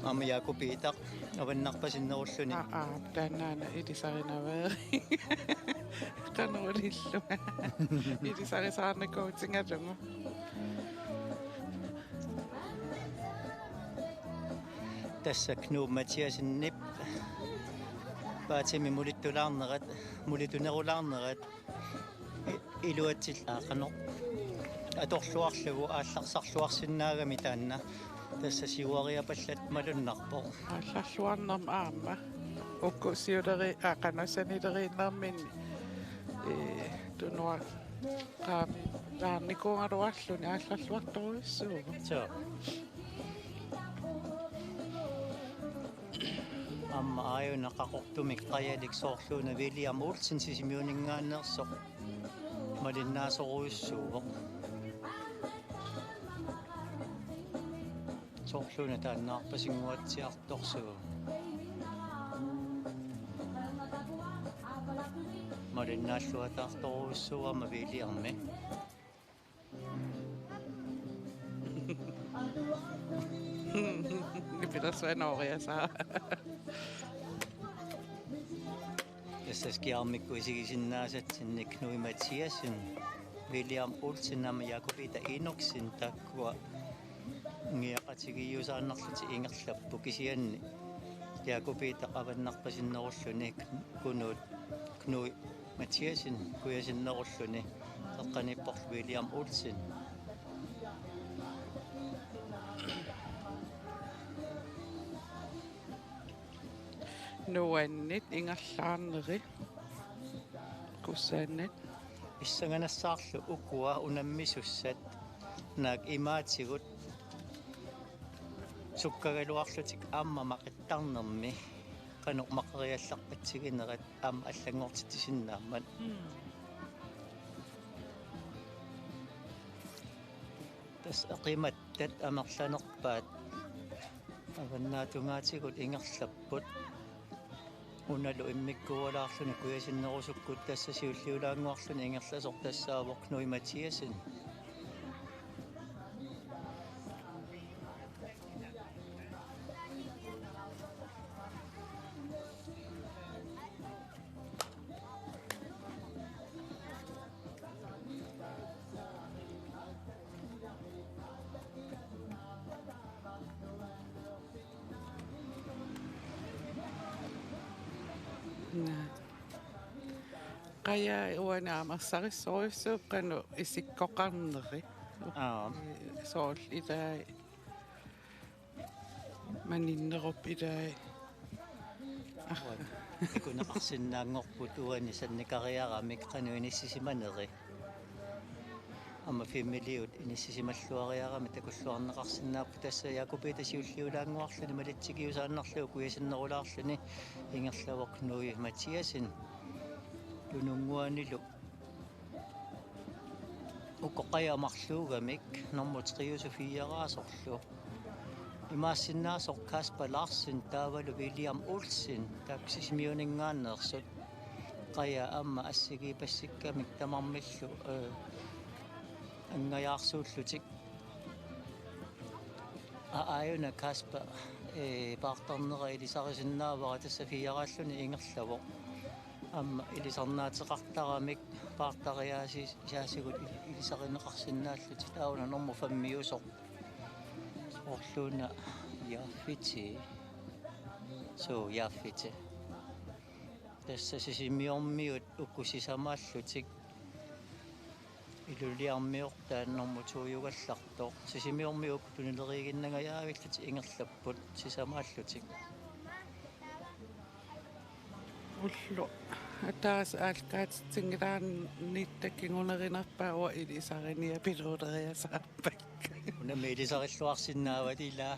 ama Jakobitaq avannarpasinnerulluni taanaana ilisarinaveeri qanuulillu ilisarisaarnikuutingalungu tässä Knuub Mathiasinnip paatimi mulitunerulaarnerat iluatil aaqanoq atorluarlugu aallarсарлуарсинаагами таанна tässä siuariapallat malunnarpo алларлуарнерм аама уккусиулери аақанасанилериннэрмини тунуа qaami lаарникуунгалуарлуни аалларлуарторуиссуува so amma ajuna qaqortumik qajalik soorluuna William Olsen sisimiuningaannersoq malinnaasoruissuuvoq soorluuna taannaarpasinguatsiartorsugu malinnaalluataartoruissuama Williammi Pilasvenoriasa Tässäskiarmikku isigisinnaasat sinne Knui Mathiasin William Olsen ama Jakobita Inoksin takkua ngiaqatigiusaannarluti ingerlappu kisianni Jakobita qavannarpasinnerulluni kunuut Knui Mathiasin kuyasinnerulluni eqqanipporlu William Olsen nuannit ingerlaarneri kussaannat issanganassаарlu ukua unammissussat naak imaatigut sukkagaluarlutik amma maqittarnermi qanuq maqeriallarpatsiginerat amma allangortitisinnaammat tas aqimattat amerlanerpaat avannaatungaatigут ingerlapput unalu immikkualaarluni kuyasinnerusukkut tassa siulliulaanguarluni ingerlasoq tassaavoq Knui Mathiasin Qaya uana amarssarissoruissuuqqanu isikkoqarneri sool ilaa maninnerup ilaa икунеқарсинаангорпут уани санникариарамик қану иниссисиманери ама фимилиут иниссисималлуариарами такуллуарнеқарсинааппу тасса якупита сиуллиулаангуарлуни малитсигиусааннарлугу куясиннерулаарлуни ингерлавоқ нуи матиасин тунунгуанилу укоққаямарлуугамик нормутриусуфиараасорлу имаассиннаасоқ Каспар Ларсен таавалу Вилиам Олсен таксисмиунингааннерсут қая амма ассигипассиккамик тамармиллу ангаяарсууллутик ааюна Каспар партарнера илисарисиннаавара тассафиарааллуни ингерлавоқ амма илисарнаатеқартарамик партариааси саасигут илисаринеқарсинааллути таауна норма фаммиусоқ орлуна яффити so яффити тасса сисимиормиут уккусисамааллутик илулиармиортаа нормутуйугаллартоо сисимиормиук тунилеригиннагаяавиллути ингерлаппут сисамааллутик уллу атаас аалкаатсингилаан ниттаккигунеринерпаауа илисариниа пилуулериасааппак унамилисариллуарсинааватила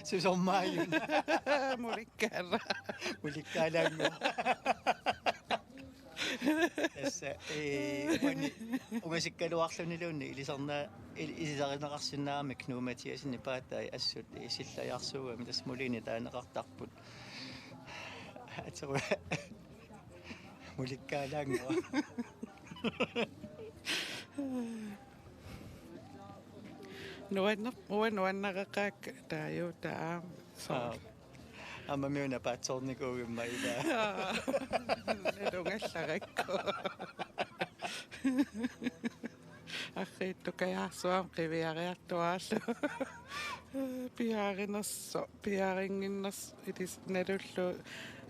сусормааюн муликкаалаангу эсса уни угасиккалуарлунилуунни илисаринеқарсинаамик нууматиасинни паатаи ассут исиллаярсуугами тасмулини таанеқартарпут атсуа муликкаалаангу нуаннеқақаак тааю таа ама миуна паатсорникуугиммаила нэлунгалларакку ахиттукаяарсуам қивиариартуааллу пиарингиннерс илис налуллу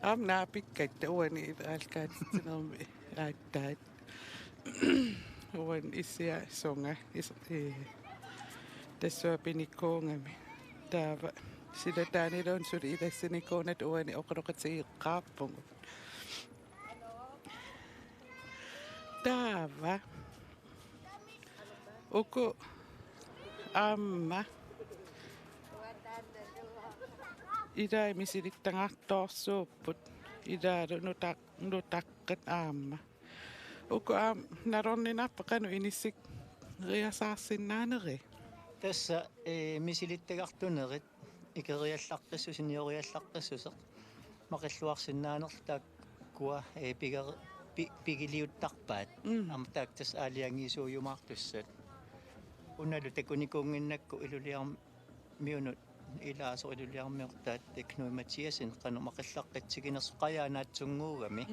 наапиккат уани аалкаатсинерми ааттаат уан исиа сонга тассуапиниккуунгами таава силатаанилуун сули илассиникуунат уани оқалоқатигиққарпугу таава уку амма идай мисилиттангаартоорсууппут идаалу нутаққат аама уку аам нароннинарпа қану иниссик риасаарсиннаанери тасса мисилиттагартунерит икериаллаққиссу синиориаллаққиссусеқ мақиллуарсиннаанерлаак куа пигилиуттарпаат амтаак тас аалиангисууюмаартуссат уналу такуникуунгиннакку илулиарм миунут илаасо илулиармиортаат текнуи матиасин қану мақиллаққитсигинерс қаяанаатсунгуугами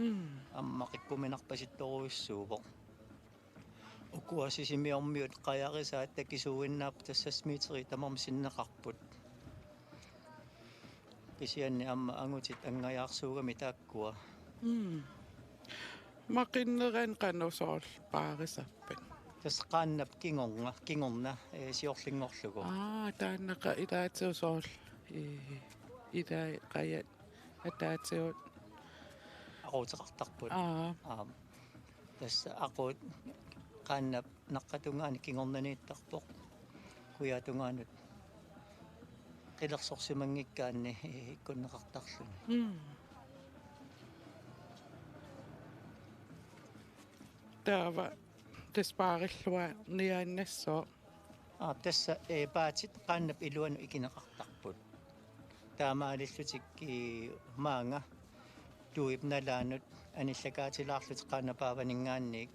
аммақиккуминарпаситторуиссуувоқ укуасисимиормиут қаярисаат такисууиннаап тассасмиитери тамарми синнеқарпут кисианни амма ангутит ангаяарсуугами тааккуа мақиннеран қанусоорл паарисаппат тас qaannap kingorna siorlingorlugu тааннақа илаатсуусоорл илаа қая атаатсуут aquuteqartarput тас aquut qaannap naqqatungaani kingornaniittarpoq kuyatungaanut qilersorsimangikkaanni ikkunneqartarluni таава таспаариллуа ниааннассоо тасса паатит qaannap iluanu ikineqartarput таамаалиллутик маанга туипналаанут аниллакаатилаарлут qaannapaavaninggaanniik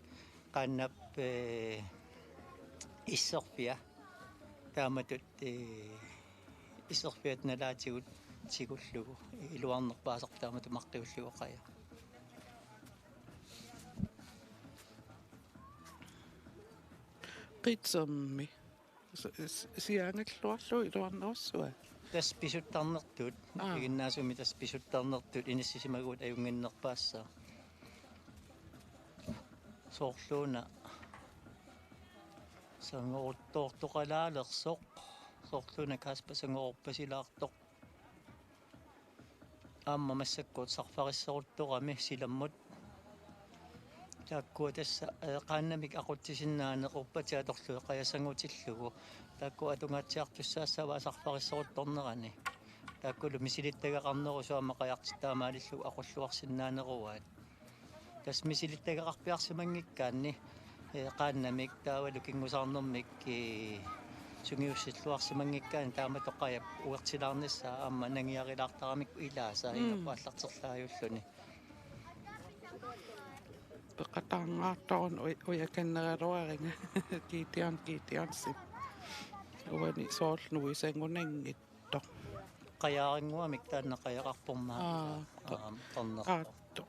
qaannap иссерфиа тааматут иссерфиат налаатигут сигуллугу илуарнерпаасарп таамату маққиуллугу қая qitsermi siaangalluarlu iluarnersuа Tässä pisuttarnertut. Gymnasiumi tässä pisuttarnertut inissisimaguut ajunginnerpaassa. Soorluuna sangoortortoqalaalersoq. Soorluuna kaaspa sangoorpasilaartoq. Aamma massakkuut sarfarisseruttorami silammut. Taakku tässä qaannamik aquttisinnaannequrpatiatorlu qayasangutillugu. Taakku atungaatiartussaassaava sarfarisseruttornerani. Taakku misilittagaqarneru suama qajartitaamaalillu aqulluarsinnaaneruaat. Tas misilittagaqarpiarsimangikkaanni qaannamik taavalu kingusaarnermik sungiussilluarsimangikkaani taama toqajap uertilaarnissaa aamma nangiarilaartaramik ilaasa inapaallarterlaajulluni. Peqataangaartorun uyakanneruaringa kiitiansi. Uani soorluisangunangitto. Qajaaringuamik taanna qajaqarpormaa. Qaatto.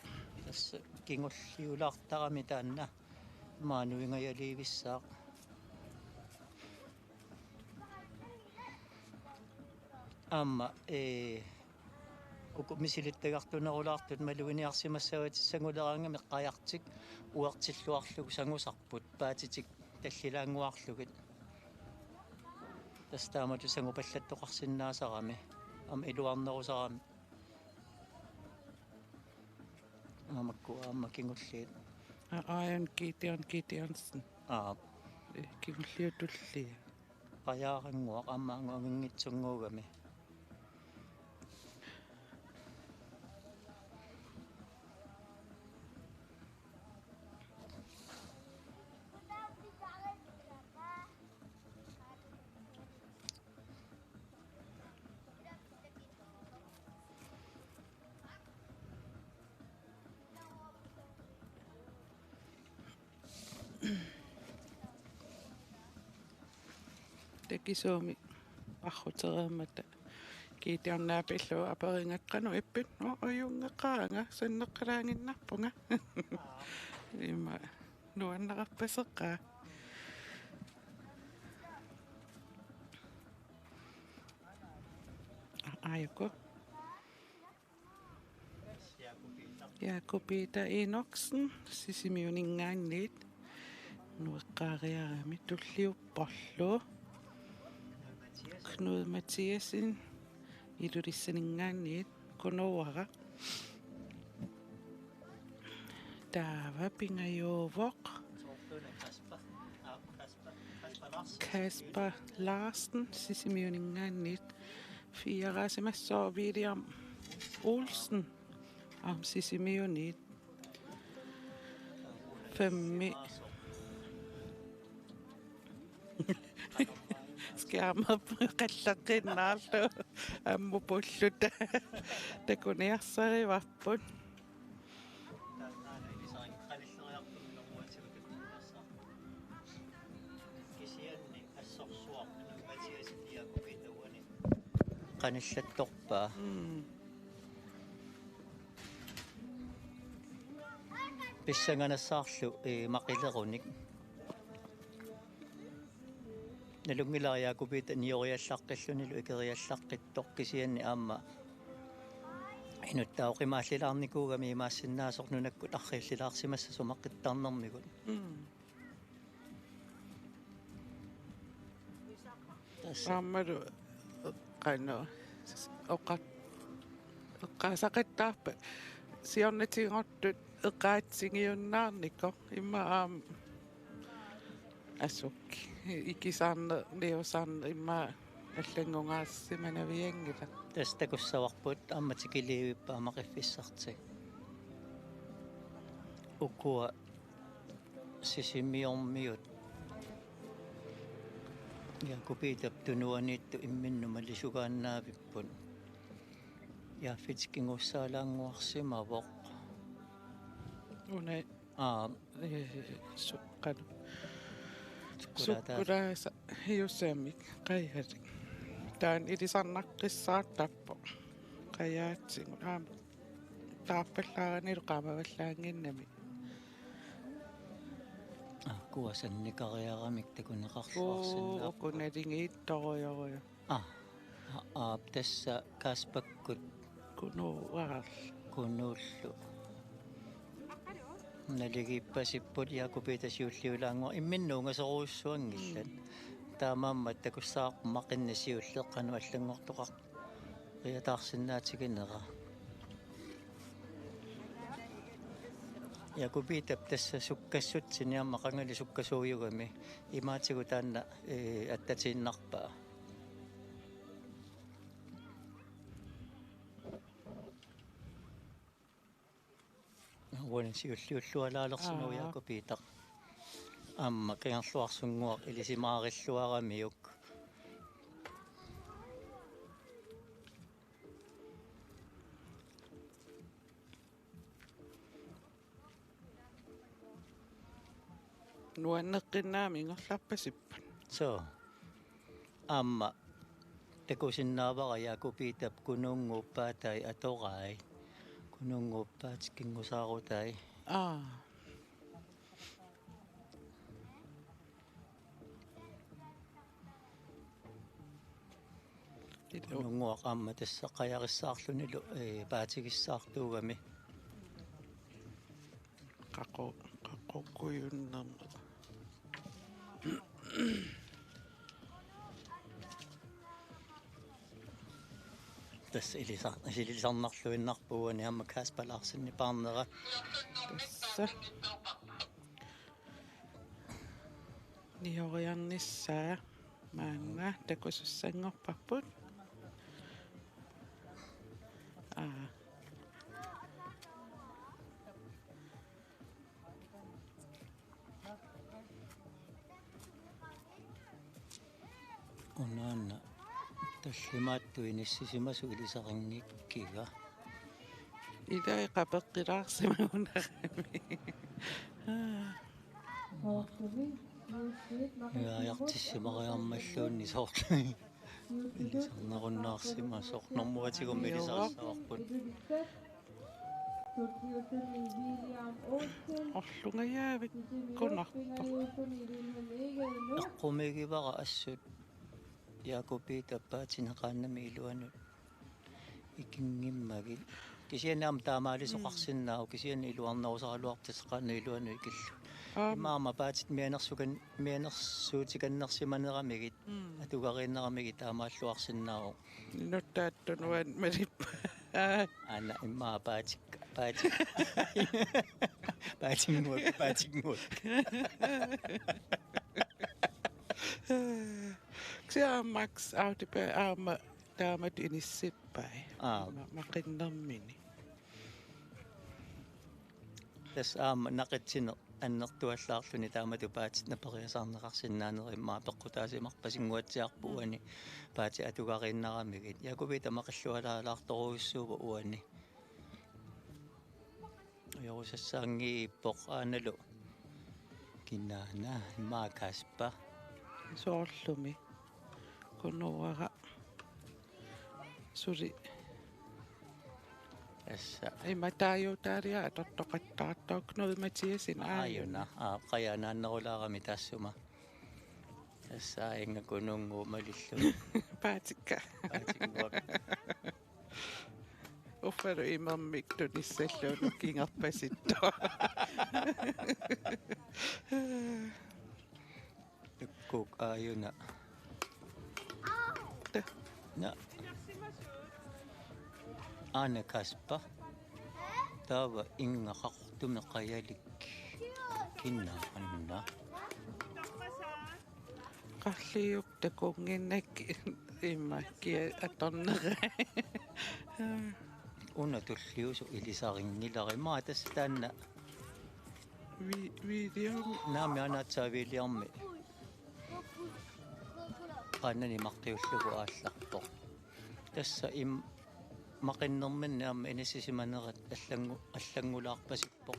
Tas kingulliulaartarami taanna maanuingajaliivissaaq. Aamma uku misilittagartunerulaartut maluiniarsimassavatissangulerangami qajartik uertilluarlugu sangusarput paatitik tallilaanguarlugit. Tas taamatu sangupallattoqarsinnaasarami am iluarnerusarami. Aamma kingulliit. Aayan kiitiansin. Kingulliutullia. Qajaaringuaq aamma angangitsunguugami. Tekisuumi arrutereemata kiitiarnaapillu aperingaqqanu ippit ajungeqaanga sanneqqalaanginnarpunga imma nuannaqarpaseqqaa ayuko Jakobita Enoksen sisimiuningaanniit nueqqaariarami tulliupporlu Knud Mathiasen ilurissaningaanniit kunuara taava pingajuuvoq Kasper Larsen sisimiuningaanniit fiaraasimassoo William Olsen am sisimiuniit femmi Skärma qallaqinnaallu ammupulluta takuniarsarivarput qanillattorpaa pissanganassarlu maqilerunik nalungilariakupita nioriallaqqillunilu ikeriallaqqittoq kisianni aamma inuttauqimaallilaarnikuugami imaassinnaasornunakkut arriillilaarsimassa sumaqqittarnermigut Ammaru qanno oqqaasaqattaarpa siornatigortut eqqaatsingiunnaarniko imma asuk ikisaarne liusaarne imma аллангунгаассиманавиангила тастакуссаварпут амматикилиивиппаа мақиффиссарти уккуа сисимиормиут якупитап тунуаниитту имминнума лисугааннаавиппут яффитикингуссаалаангуарсимавоқ уна суққану суккулааса хиуссаамик қайхали таан илисарнаққиссаартаппо қаяатсигу тааппаллааганилу qaamavallaanginnami куасанникариарамик такунеқарлуарсинаа окуналингиитторуйоруйо tässä kaspakkut Kunual. kunullu. Naligippasipput Jakobitasiulliulaango imminnuunga soruussuangillan. Taamaamma takussaaq maqinnasiulleqqanu allangortoqaq. Riataarsinnaatiginera. Jakobitap tässä sukkassutsinniamma qangali sukkasuuyugami imaatigu taanna attatiinnarpaa. Uanin siulliullualaalersunugu Jakobitaq. Amma kingerluarsunguaq ilisimaaqilluaramiuk. Nuanneqqinnaami ngorlarpasippan. So amma takusinnaavara Jakobitap kununguuppaatai atoqai. Kununguuppaat kingusaarutai. Kununguaq amma tässä qajarissaarlunilu paatigissaartuugami. Qaqqoqquyunnarma. Tässä ilisarnarluinnarpuuni amma kaaspalaarsinni paarnera. Tässä. Nioriarnissaa maanga takusussangorparput. Unaanna tallimaattuinissisimasu ilisaqinngikkiga. Ida qapeqqilaarsимагунарами. Yaaqtissimaqiarmalluunni soorluni. Ilisarnarunnaarssima soornormuatigum ilisarsaarput. Ollungajaavik kunarpa. Eqqumigivara assut Jakobita paatinaqaannami iluanut ikingimmagi kisianaam taamaalisoqarsinnaa kisian iluarnausaraluartasqaanna iluanu ikillu imaama paatit mianersuutikannersimaneramigit atugariinneramigit taamaalluarsinnaau Nuttaattunuan merippa. anna immaa paatinguut Ksia Max autipä aama taamat inissippai. Maqinnermini. tässä aama naqitsino annertuallaarluni taamatu paatit naperiasarneqarsinnaaneri peqqutaasimarpasinguatsiarpuani paati atugariinneramigit Jakobita maqillualaalaartoruissuugu uani yorusassaangiippoq aanalu kinnaana imaakaspa Soorlumi. Kunuara. Suri. tässä Imataajuutaaria atottoqattaartoqnuimatiasin aayuna qajanaannerulaarami taassuma tässä inga kununguumalillu Paatikka. paatinguak Uffaru imammik tunissalluunu kingarpasittua. tukkuuk aayuna na ana kaspa taava inga qaqtume qayalik kinna anna Qalliuk takunginnak immakki atonnera. una tulliusu ilisarinnilari maa tässä tänna Video naami anaatsaaviliarmi qaannani martiullugu aallarpoq tässä maqinnerminni amma inissisimanerat allangulaarpasippoq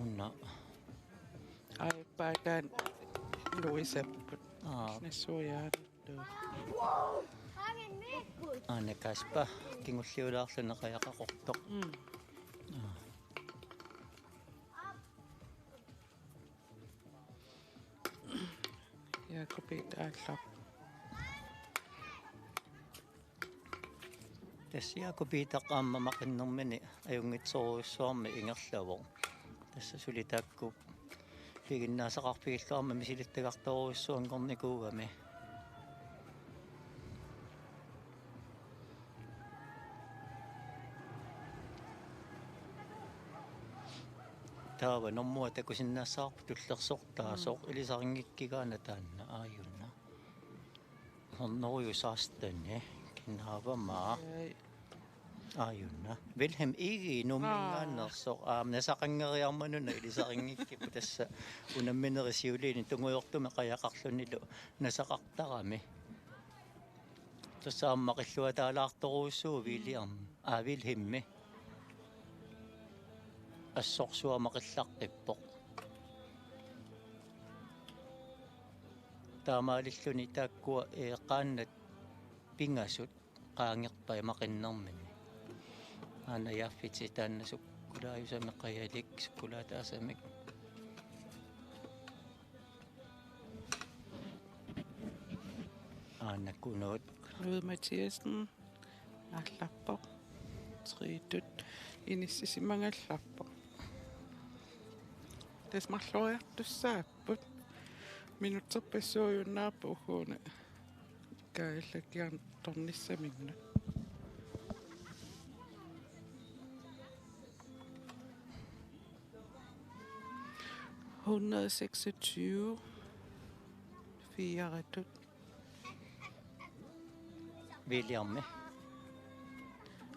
unna aipaatan luisepput. Nessujaanuttu. ana kaspa kingulliulaarluna qayaqaqortoq Jakobit aallar Tässä Jakobitaqqaamma maqinnermini ajungitsoruissuarmi ingerlavuq. Tässä sulitakku piginnaasaqarpigilluarma misilittagartoruissuanngornikuugami. Taava normua takusinnaassaarpu tullersortaasoq ilisaringikkigaana taanna aajunna. Hornerujusaastanni kinnaavamaa aajunna. Wilhelm Igi nummingaannersoq nasaqangeriarmanuna ilisaringikkipu tassa unamminerisiuliini tungujortume qajaqarlunilu nasaqartarami. Tassa ammaqilluataalaartoruussuu Wilhelmmi. Assorsuamaqillarqippoq. Taamaalilluni taakkua qaannat pingasut qaangerpai maqinnermini. Aana yaaffiti taanna sukkulaayusami qayalik sukkulaataasamik. Aana kunuut Knud Mathiasen allappoq triitut inissisimangallappoq tasmarluariartussaapput minutserpassuujunnaarpu uhuuna kaallakiarn tornissamingna 126 fiaretut Williammi.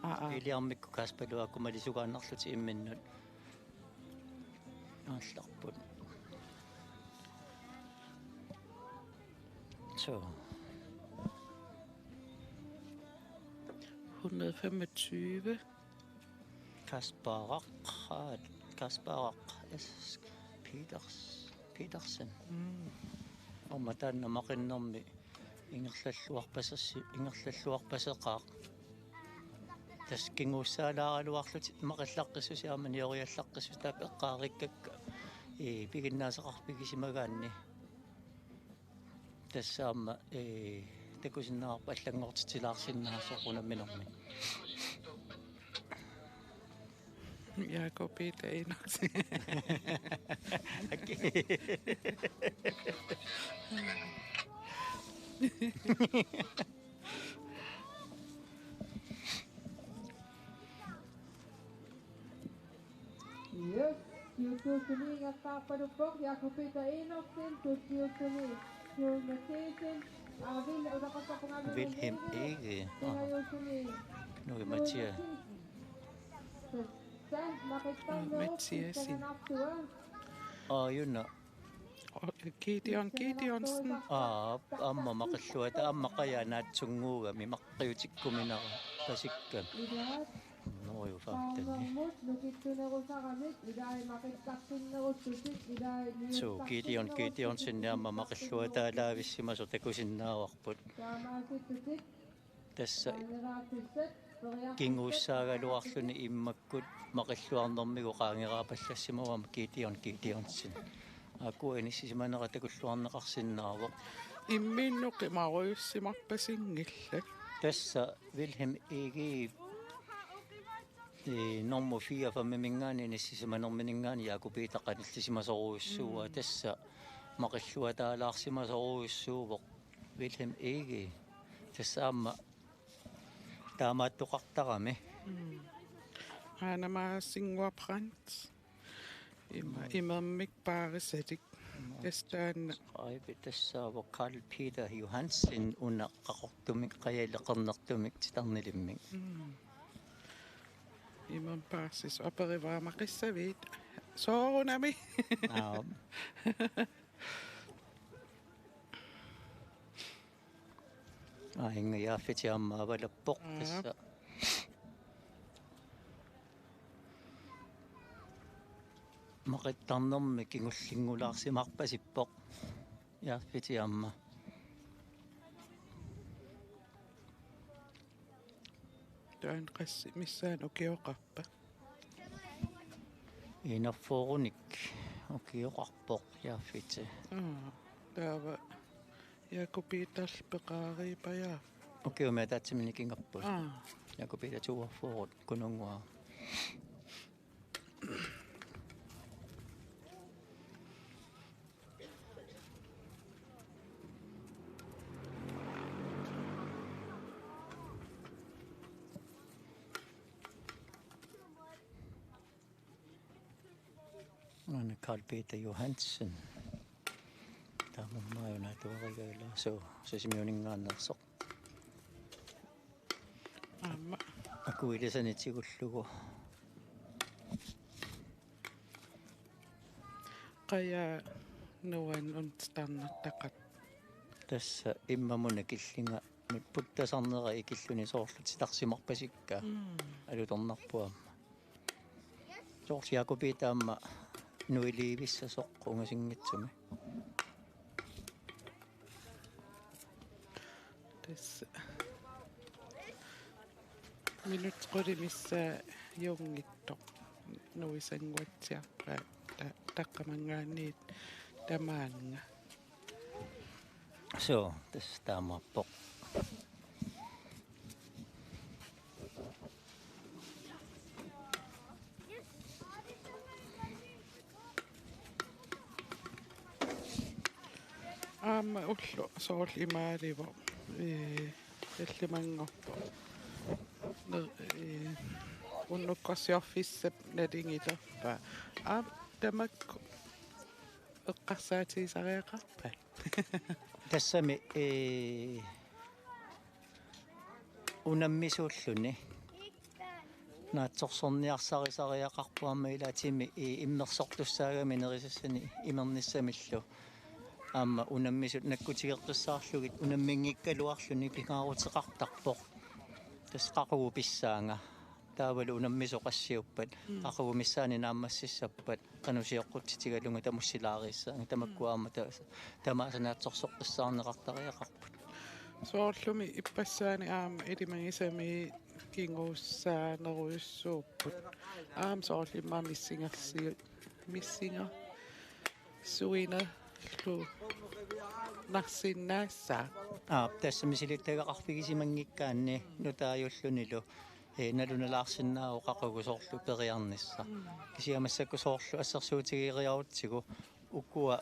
aa Williammikku kaspaluakku malisugaannarluti imminnut. Aallarput. Så 125 Kasparaq Petersen. Omatan namaqinnermi ingerlalluarpaseqaaq. Tas kinguussaalaaraluarlutit maqillaqqisussi oriallaqqissus tapeqqaarikkakka piginnaasaqarpigisimagaanni tassaamma takusinnaarpa allangortitilaarsinnaasoqunamminermi Jakobita Enoksi Yes, Kiutusuni ingattaappaduppoq Jakobita Enoksen Kiusuni Kiumatesen Avil udaqattapungalu Wilhelm Ege Tinayusuni Nui Mathias Mathiasin Yunna Gideonsen amma maqilluata amma qayaanaatsunguugami maqqiutikkuminara pasikka Noju fahtani So Gideonsen amma maqilluataalaavissima takusinnaawarput Tässä kinguussaagaluarluni immakkut maqilluarnermigu qaangeraapallassimawam Gideonsen Aku inissimanera takulluarneqarsinnaaroq imminnuqi maruyussimarpasingillak Tässä Wilhelm Egi normu 4 mingaani inissimanerminingaani Jakobita qanillisimasoruissuua tässä maqilluataalaarsimasoruissuuvoq Wilhelm Egi tässä amma taamaattoqartarami Aanamaasinguaprant imammik paarisatik tastaanna Aivi tässä Karl Peter Johansen unaqqaqortumik qajalleqernertumik titarnilimmik imam paarsis aperivaamaqissavit soorunami Inga yaaffiti amma avalappoq tässä maqittarnermi kingullingulaarsimarpasippoq yaaffiti amma taan qassi missaan ukioqarpa inerfoorunik ukioqarpoq yaaffiti taava Jakobita peqaaripayaa Okay, me tatsimini kingappus. Ah. Jakobita tuuaffuorut kunungua. Anna Carl Peter Johansen. Tamon maayona tuarigaila so simioningaannersoq. Amma. Akuilasanitsigullugu. Qaya nuan unstarnartaqat. Tassa immamuna killinga puttasarnera ikilluni soorluti tarsimarpasikka. Alutornarpuamma. Soorli Jakobitaamma nuiliivissa soqqungasingitsumi. Tässä minut qorimissa jungitto nuisanguatsiarpa taqqamangaanniit tamaanga. So, tässä taamappoq. Aamma ullu soorli imaarivo illimangorpo unnukkorsiorfissap nalingilerpa tamakku eqqarsaatiisariaqarpa. Tassami unammisulluni naatsorsorniarsarisariaqarpuamma ilaatimi immersortussaagami nerisassani imernissamillu aamma unammisut nakkutigertussaarlugit unammingikkaluarluni pingaaruteqartarpoq tasqaquupissaanga taavalu unammisoqassiuppat qaquumissaani naammassissappat qanusiоққутситигалунга тамуссилаариissaanga tamakkuaamma tamaasanaatsorsorqissaarneqartariaqarput Soorlumi ippassaani aamma ilimangisami kinguussaaneruyussuupput soorlimmaa missinga suina lu narsinnaassaa тассамисилиттагақарфигисимангиккаанни нутааюллуниlu налуналаарсиннаау қақугусоорлу периарнисса кисиамассакку соорлу ассерсуутигириарутсигу уккуа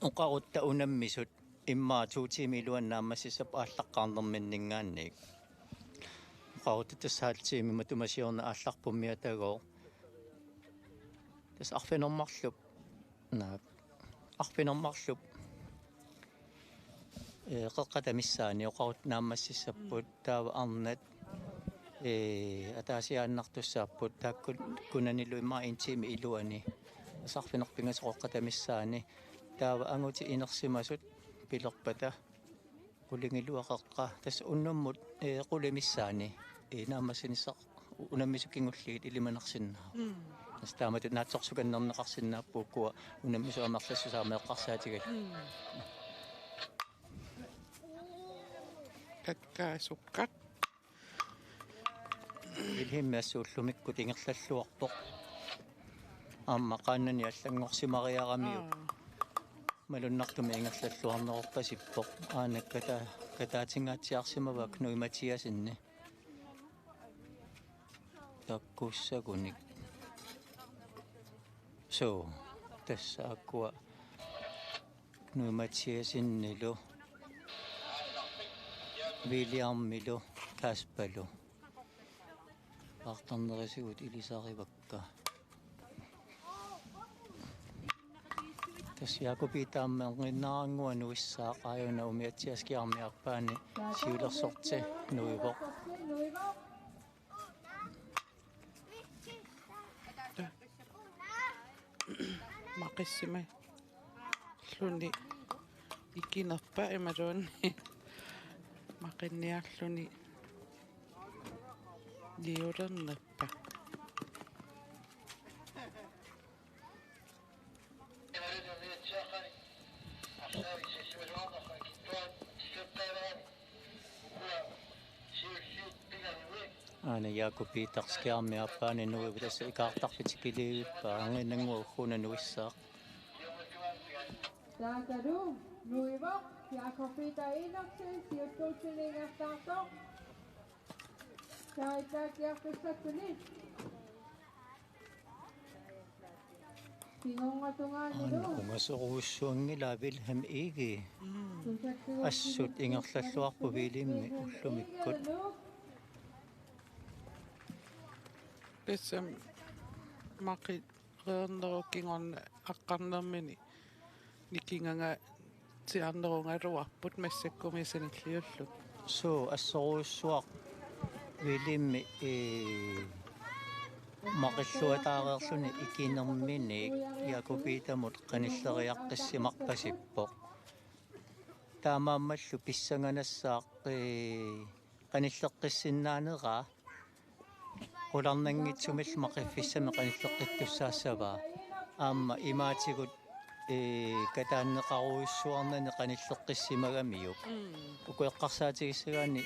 уқарутта унаммисут иммаа туутими илуаннааммассисап ааллаққарнерминнингаанник уқарутта тассаалтиими матумасиорна аалларпуммиатагоо тас арфинормарлуп арфинормарлуп qeqqatamissaani oqarut naammassissappuut taava arnat ataasiaannartussaappuut taakkut kunanilu imma intiimi iluani asarfinerpingasoqeqqatamissaani taava anguti inersimasut pilerpata qulingiluaqeqqa tassa unnummut qulimissaani naammassinissaq unammisukingulligit ilimanarsinnaa tastaamatut naatsorsukannerneqarsinnaappuukkua unammisu-amarlassusaarmeeqqarsaatigal kakkaasuqqaq илхиммиассууллумиккут ингерллаллуарпоқ аама qaannani аллангорсимариарами малуннартуми ингерллаллуарнерорпасиппоқ аанакката катаатингаатсиарсимавак нуи матиасинни таккуссагуник so тассааккуа нуи матиасиннилу Williammilu Kaspalu артарнерисигут илисааривакка тас Jakobitaammeerninnarangua nuissaaqaajuna umiatsiaskiarmiarpaani siulersorti nuivoq maqissimai lluni ikinerpa imaluunni maqinniarluni liulernerpa aana Jakobitaarskiarmiarpaani nuivu tassa ikaartarpitikiliivippa anginnangua ugguna nuissaaq Taakaru Nuivo, Jakob Peter Enoksen, sijoitussineen tahto. Saita kiertässättöni. Ungasoruussuangila Wilhelm Egi assut ingerlalluarpu viilimmi ullumikkut Tässä maki reernerukingorn aqqarnermini nikinganga tiarnerungaluarput massakkumisanilliullut. so assoruussuaq viilimmi maqilluataareerluni ikinerminik Jakobitamut qanilleriaqqissimaqpasippoq taamaammallu pissanganassaaq qanilleqqissinnaanera qularnangitsumil maqifissami qanilleqqittussaassavaa aamma imaatigut kataanneqaruissuarnani qanilleqqissimagamiup ukueqqarsaatigissaгаани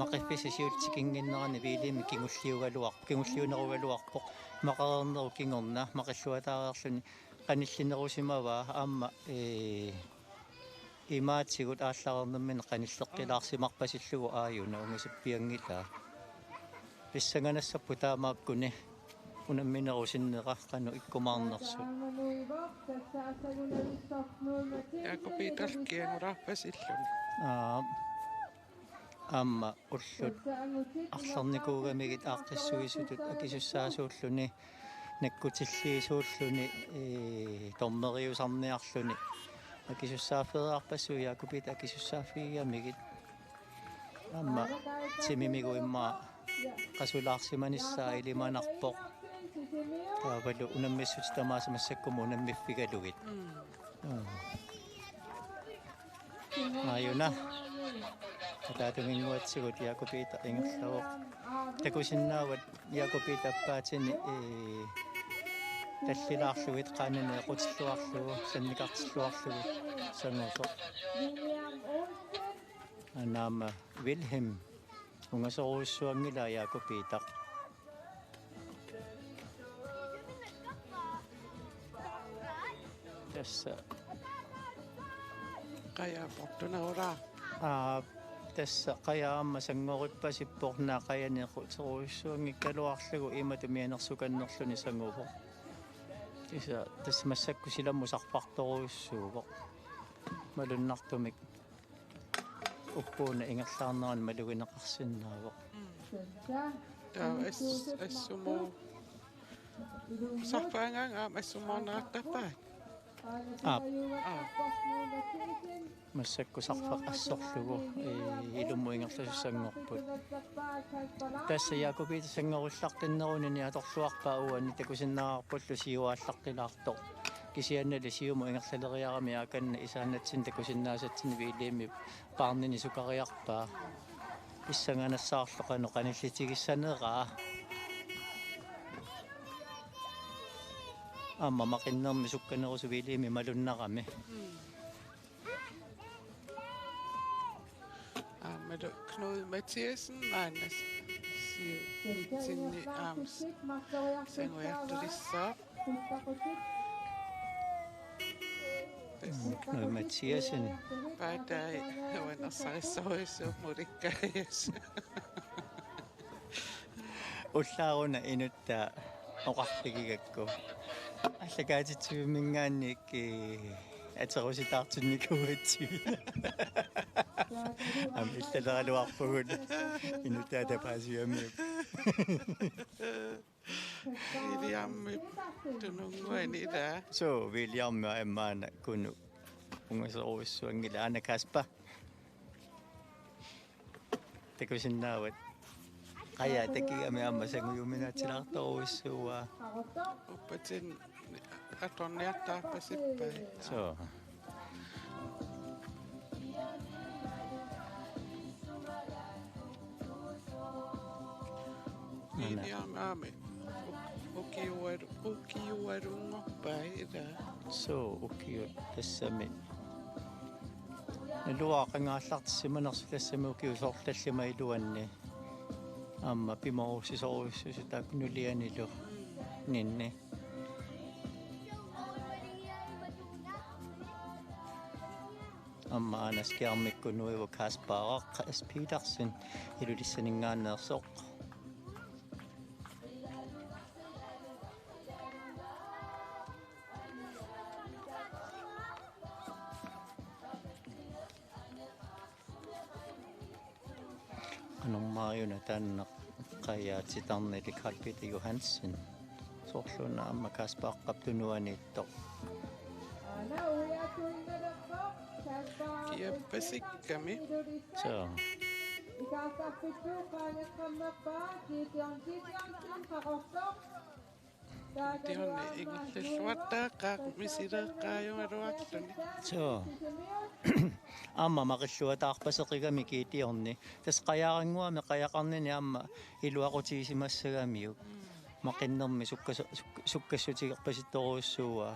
maqiffissiutikinginnerani viilimi kingulliunerugaluarpoq maqareerneru kingorna maqilluataareerluni qanillinerusimavaa aamma imaatigut aallarernermini qanilleqqilaarsimarpasillugu aayuna ungisippiangilaa pissanganassapu taamaakkuni unamminerusinneqa qanu ikkumaarnersu Jakob Peter kiangurarpasilluni. Amma ullut арлерникуугамигит ааққиссуисутут акисуссаасууллуни наккутиллиисууллуни торнериусарниарлуни акисуссааффериарпассуу Jakob акисуссааффигиамигит amma timimiguimmaa qasulaarsimanissаа ilimanarpoq taavalu unammissuti tamaasamassakkumu unammifigalugit ayuna Tatatuminguatsigut Jakob ingerlaruq takusinnaawat Jakob appaatini tallilaarlugit qaanani equtilluarlugu sannikartilluarlugu sangusoq anaama Wilhelm ungasoruussuangila Jakob tässä Qayaportuneruraa. tässä qayaamma sanngoripasippornaa qayanequteruissuangikkaluarlugu imatumianersukannerluni sangupoq isa tässä massakku silammusarpartoruissuupoq malunnartumik uppuuna ingerlaarneran malugineqarsinnaavoq Assumu sarpaangaanga assumaarnerattappaat. massakku sarfaqassorlugu ilummu ingerlasussanngorput tässä Jakob sanngorullartinnerunini atorluarpaa uani takusinnaarpullu siuaallarqilaartoq kisiannali siumu ingerlaleriarami akanna isaannatsin takusinnaasatsin viiliimi paarnini sukariarpaa issanganassаарloqanu qanillitigissaneraa amma maqinnermi sukkanerusu viiliimi malunnarami Med Knud Mathiasen, Magnus Sinni sanguartulissaap. Knud Mathiasen Patai uannersarissoriussuummulikkaayas. ullaaruna inuttaa oqarpigigakku allakaatitsuvimmingaannik aterusitaartunnikuugatsi am illalaruarpugun inuttaa tapaasiuamiup Iliammi tununguanila. so William emmaana kunu ungasoruissuangila Anna Kaspa takusinnaawat qaya takiami amma sangujuminaatilaartoruissuuaa Uppatin atorniartaarpasippai. so Iliammi ukiuarungorpaida. so ukiu tassami naluaqangaallartissimanersu tassami ukiusorlallima iluanni amma pimarussisoruissusi taaknulianilu ninni Amma anaskiarmikkunuivu Kasparaq Petersen ilulissaningaanneersoq. Anormaajuna taanneq qayaatitarnili Carl Peter Johansen. Sorluna amma Kasparqaptunuaniittoq. Ana uyakuinnererpoq Kasparaq Kiappasikami. So ikaasarpittu qaangeqqammerpaa kiitian qaqortoq Tionni ingillissuattaaqaaq misileeqqaajungaluarluni. so amma maqilluataarpaseqigami kiitiorni tasqajaaranguami qajaqarnini amma iluaqutiisimassagamiuk maqinnermi sukkassutigerpasittoruussuua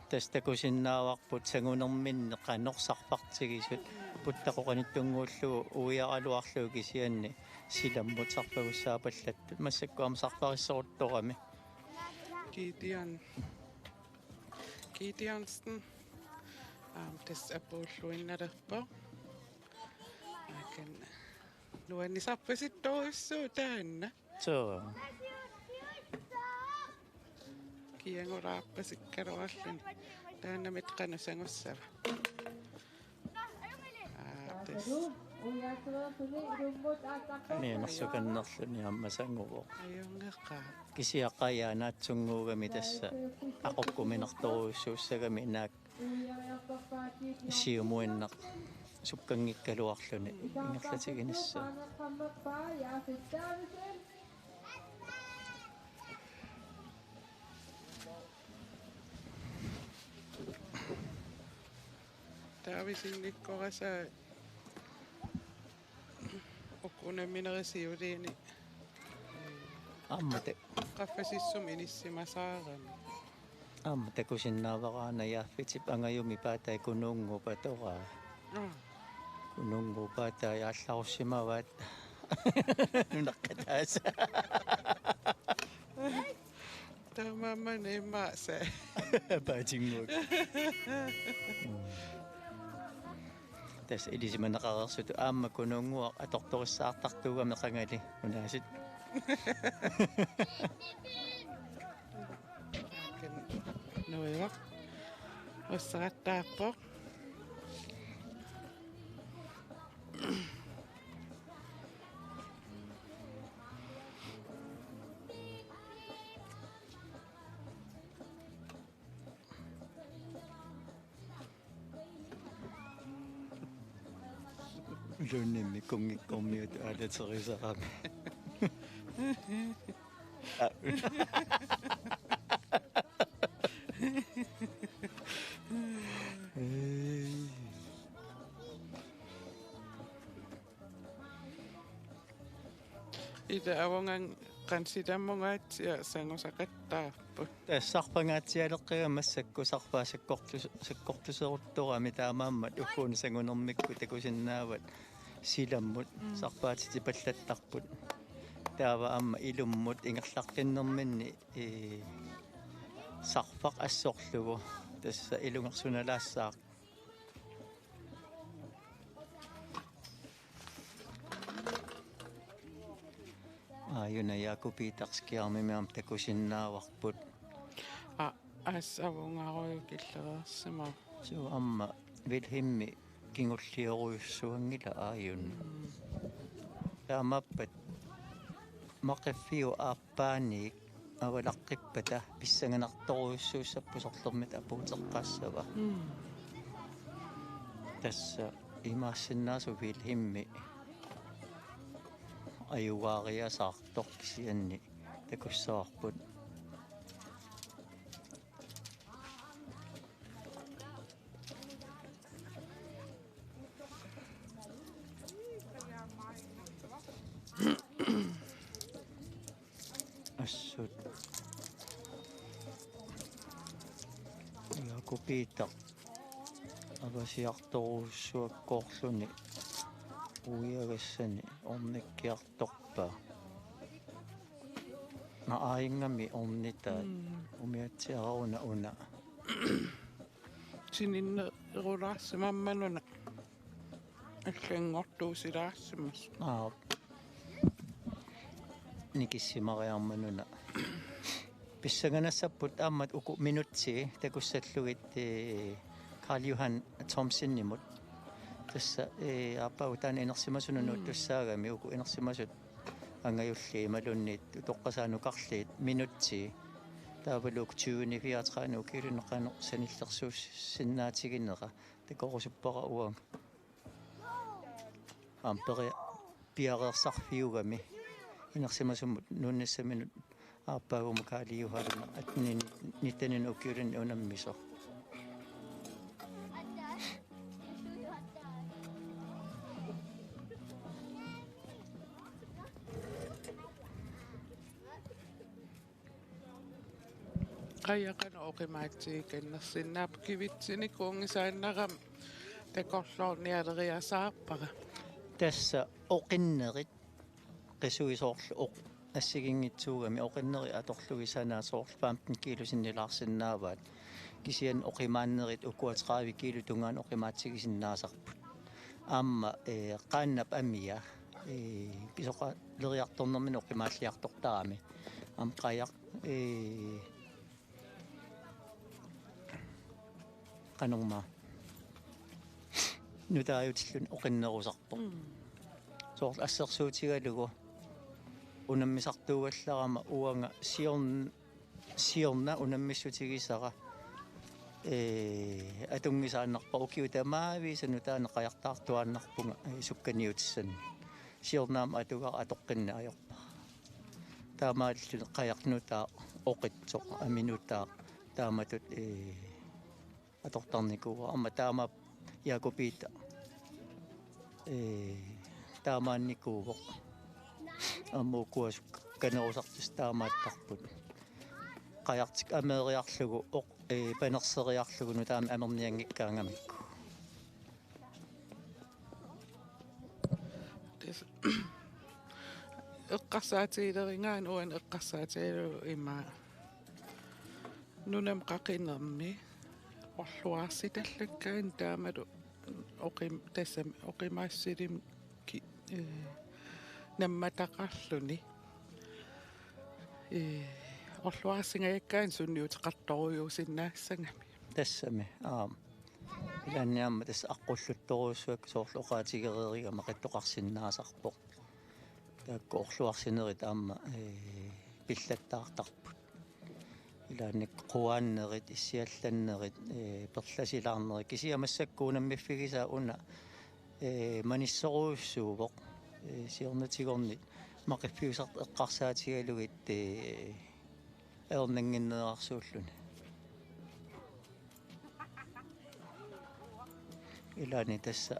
tastakusinnaavaqput sangunerminne qanorсарпартигисут puttaqoqanittunguullugu uiaraluarlugu kisianni silammut sarpagussaapallattut massakkuam sarparissoruttorami Kiitiansten. Das apulluinnererpoq. Akan luannisarpasittoruussuu taanna. so Kianguraappasikkaluarluni. Taannamit qanasangussava. uyakuerpuni ilummut aaqaqqa miinersukannerluni ammasanguvo Ayungeqqaa. kisiaqayaanaatsunguugami tassa aqupkuminertoruussuussagami naak uyaaqorpaa kiitian siumuinneq sukkangikkaluarluni ingerlatiginissa qaangeqqammerpaa yaasittaamisen Taavisinnikkorasa ukkunamminerisiuliini ammate qaffasissum inissimasaarami. takusinnaavaqaana yaaffitip angayumi paatai kunuungupatora kunuungupaata yaallarussimavaat nunaqqataasa Taamamane maasa. paatinguuk tas idisimanaqarersut aamma kunuunguaq atortorissaartartuugami qangali unaasit Akan nuiwaq ussaqattaappoq. lunimmi kungikkormiut aalaterisaqami Ida awongan qansitammungaatsia sangusaqattaarput. тассарпангааtsiалеққига массаккусарпаа таамааммат уффуун сангунэрмикку такусиннаават силаммут сарпаатити паллаттарпут таава аама илуммут ингерлаққиннэрминни сарфақ ассорлугу тасса илунгерсуналаассаақ аюна якупитарскиармимиам такусиннааварпут Assavungaruйукиллерерсима. су амма вилхимми кингуллиоруйуссуангила ааюн таамаппат маққиффиу ааппааник авалаққиппата писсанганарторуйуссууссаппусорлермит апуутеққаассава тасса имаассиннаасу вилхимми аюгаариасаартор кисианни такуссаарпут ассут якупита авасиарторуссуаккоорлуни уягассани орниккиарторпаа Aingami ornita umiatsiarauna una. Sininne erulaassimammanuna аллангортуусилаасимас Nikissimariarmanuna. Pissaganassaput aammat uku minutsi takussallugit Carl Johan Thomsen-nimut tassa aappagutaan inersimasununu tussaagami uku inersimasut angajulli malunniit toqqasaanukarliit minutsi taavaluuk 2034 kiluneqaano sanillersuus sinnaatiginneqa takorusuppara uanga amperi piareersarfiugami inersimasumut nuunnissaminut aappaagumu Carl Johan atnin nitanin ukiulun unammiso qayyaqana oqimaatiikannersinnaap kivitsini kuungisaannaqam takorloornialeriasaarpaqa tässä oqinnerit qisuisoorlu assiginngitsuugami oqinneri atorlugisanaa soorlu 15 kilosinnilaarsinnaavaat kisian oqimaannerit ukuatraavi kiilo tungaan oqimaatsigisinnaasarput aamma qaannap amia pisoqa leriartornermin oqimaalliartortarami am qayaq qanorma nutaajutillun oqinnerusarpo soorlu assersuutigalugu unammisartuugallarama uanga siorna unammissutigisara atungisaannarpa ukiutamaavi sanutaaneqajartaartuaannarpunga sukkaniutissan siornaam atugar atoqqinna ajorpa taamaallu qajaqnutaa oqitsoq aminutaa taamatut atortarnikuwa amma taama Jakobita taamaannikuuvoq ammuukuasuk kanerusartus taamaattarput qajartik ameeriarlugu panerseriarlugu nutaami amerniangikkaangamikku eqqarsaatiileringaan uan eqqarsaatiilu imaa nunam qaqinermi orluarsitallakkaan taamalu oqim tassam oqimaassilim nammataqarluni orluarsingajakkaan sunniuteqartorujuusinnaassangami tassami ilanniamma tassa aqqulluttoroussuak soorlu oqaatigereerigama qittoqarsinnaasarpoq taakku orluarsinerit aamma pillattaartarput ilaannik quaannerit issiallannerit perlasilaarnerit kisiamassakkuunammiffigisa una manissoruussuuvoq siornatigornit maqiffiusart eqqarsaatigalugit ernerginneerarsuulluni ilaani tassa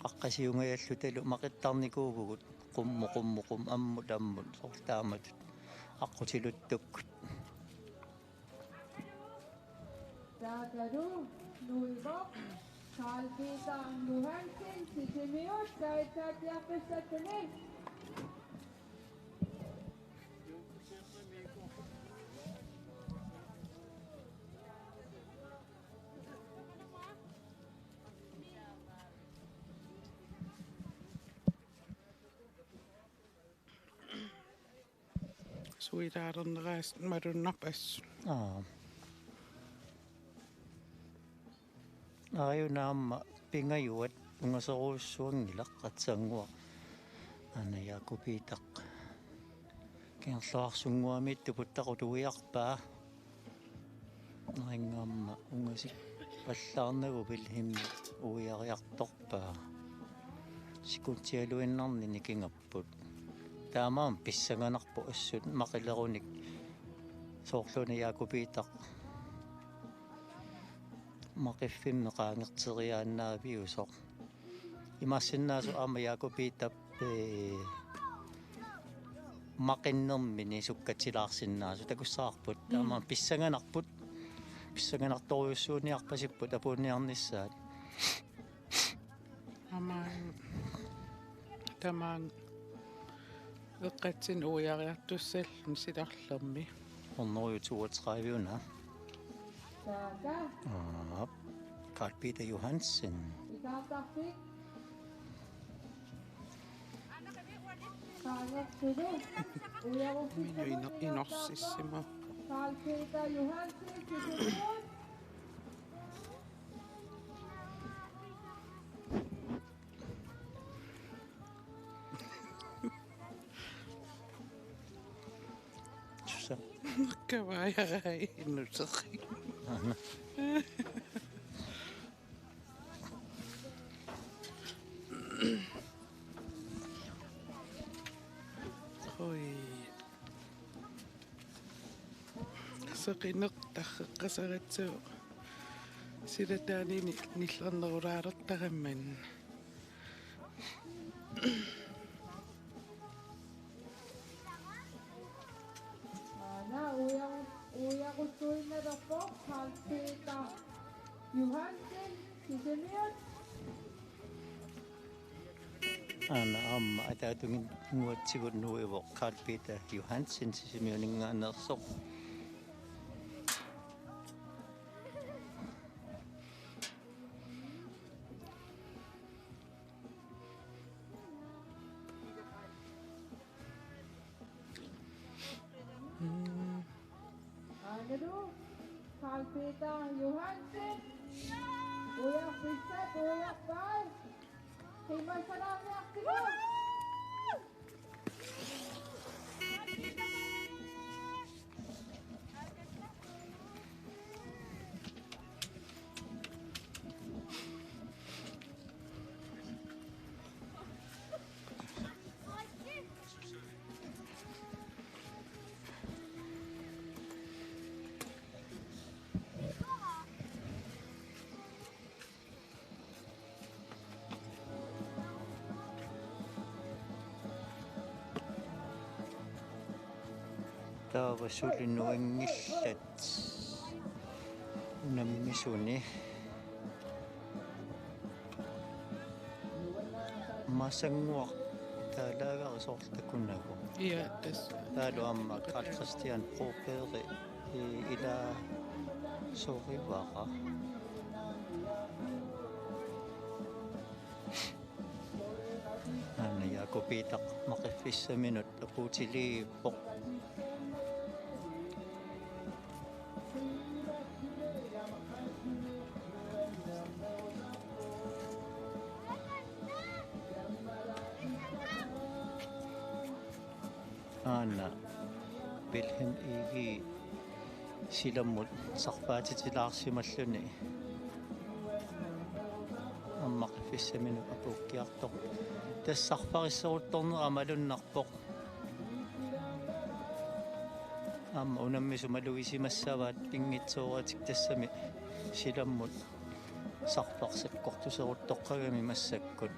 qaqqasiungajallu maqittarnikuugugut qummuqum ammut sortaamatut aqutiluttukkut Taakadu nuivok Carl Johansen sisimiut taitaatiappissattunin suilaalerneras malunnarpas aayunaamma pingajuat ungaseruussuangilaq ana Jakobitaq kinerluarsunguamit tuputtaquluiarpaa naringaamma ungasik pallaarnagu pilhimmi uiariartorpaa sikutialuinnarni nikingapput taamaam pissanganarpu assut maqilerunik soorluna Jakobitaq maqiffimme qaangerteriaannaaviusoq imarsinnaasu aama Jakobitap maqinnermini sukkatsilaarsinnaasu takussaarput taama pissanganartoriussuuniarpasipput apuunniarnissaat amaan tamaan Eqqatsin uiariartussallun silarlermi. Ornoriu 32 ha. Saka. Carl Peter Johansen. Ikatapik. Kanyat sudo. Uya ko Minyo inorsissima. Carl Peter Johansen, Sisimon. Susa. Kavaajarai innuserri. Anna. Oi. Seqinertarreqqasaratsu. Silataanini nillernerulaalertaramman. Ana, uya ko tuloy na daw po. Carl Peter Johansen, Sisimon. Anna amma ataatungin nuatsigut nuivo Carl Peter Johansen sisimioninngaanersoq. Ano do? Carl Peter Johansen. Uya Pisat, uya Pal. Himay sa dami aktibo. Taavasulinuingillat unammisuni masanguaq taalaagarisortakunagu Ia tas. taalu amma Carl Christian Broberg ila sorivaqa ana yakupitaq maqifissaminut apuutiliippoq Anna Wilhelm igi silammut sarpaatitilaarsimalluni аммақиффиссамину апуккиарторп тассарпарissорутторнера малуннарпоқ амма унаммису малуисимассаваат пингитсооратик тассами силаммут сарпарсаккортусеруттоққагами массаккут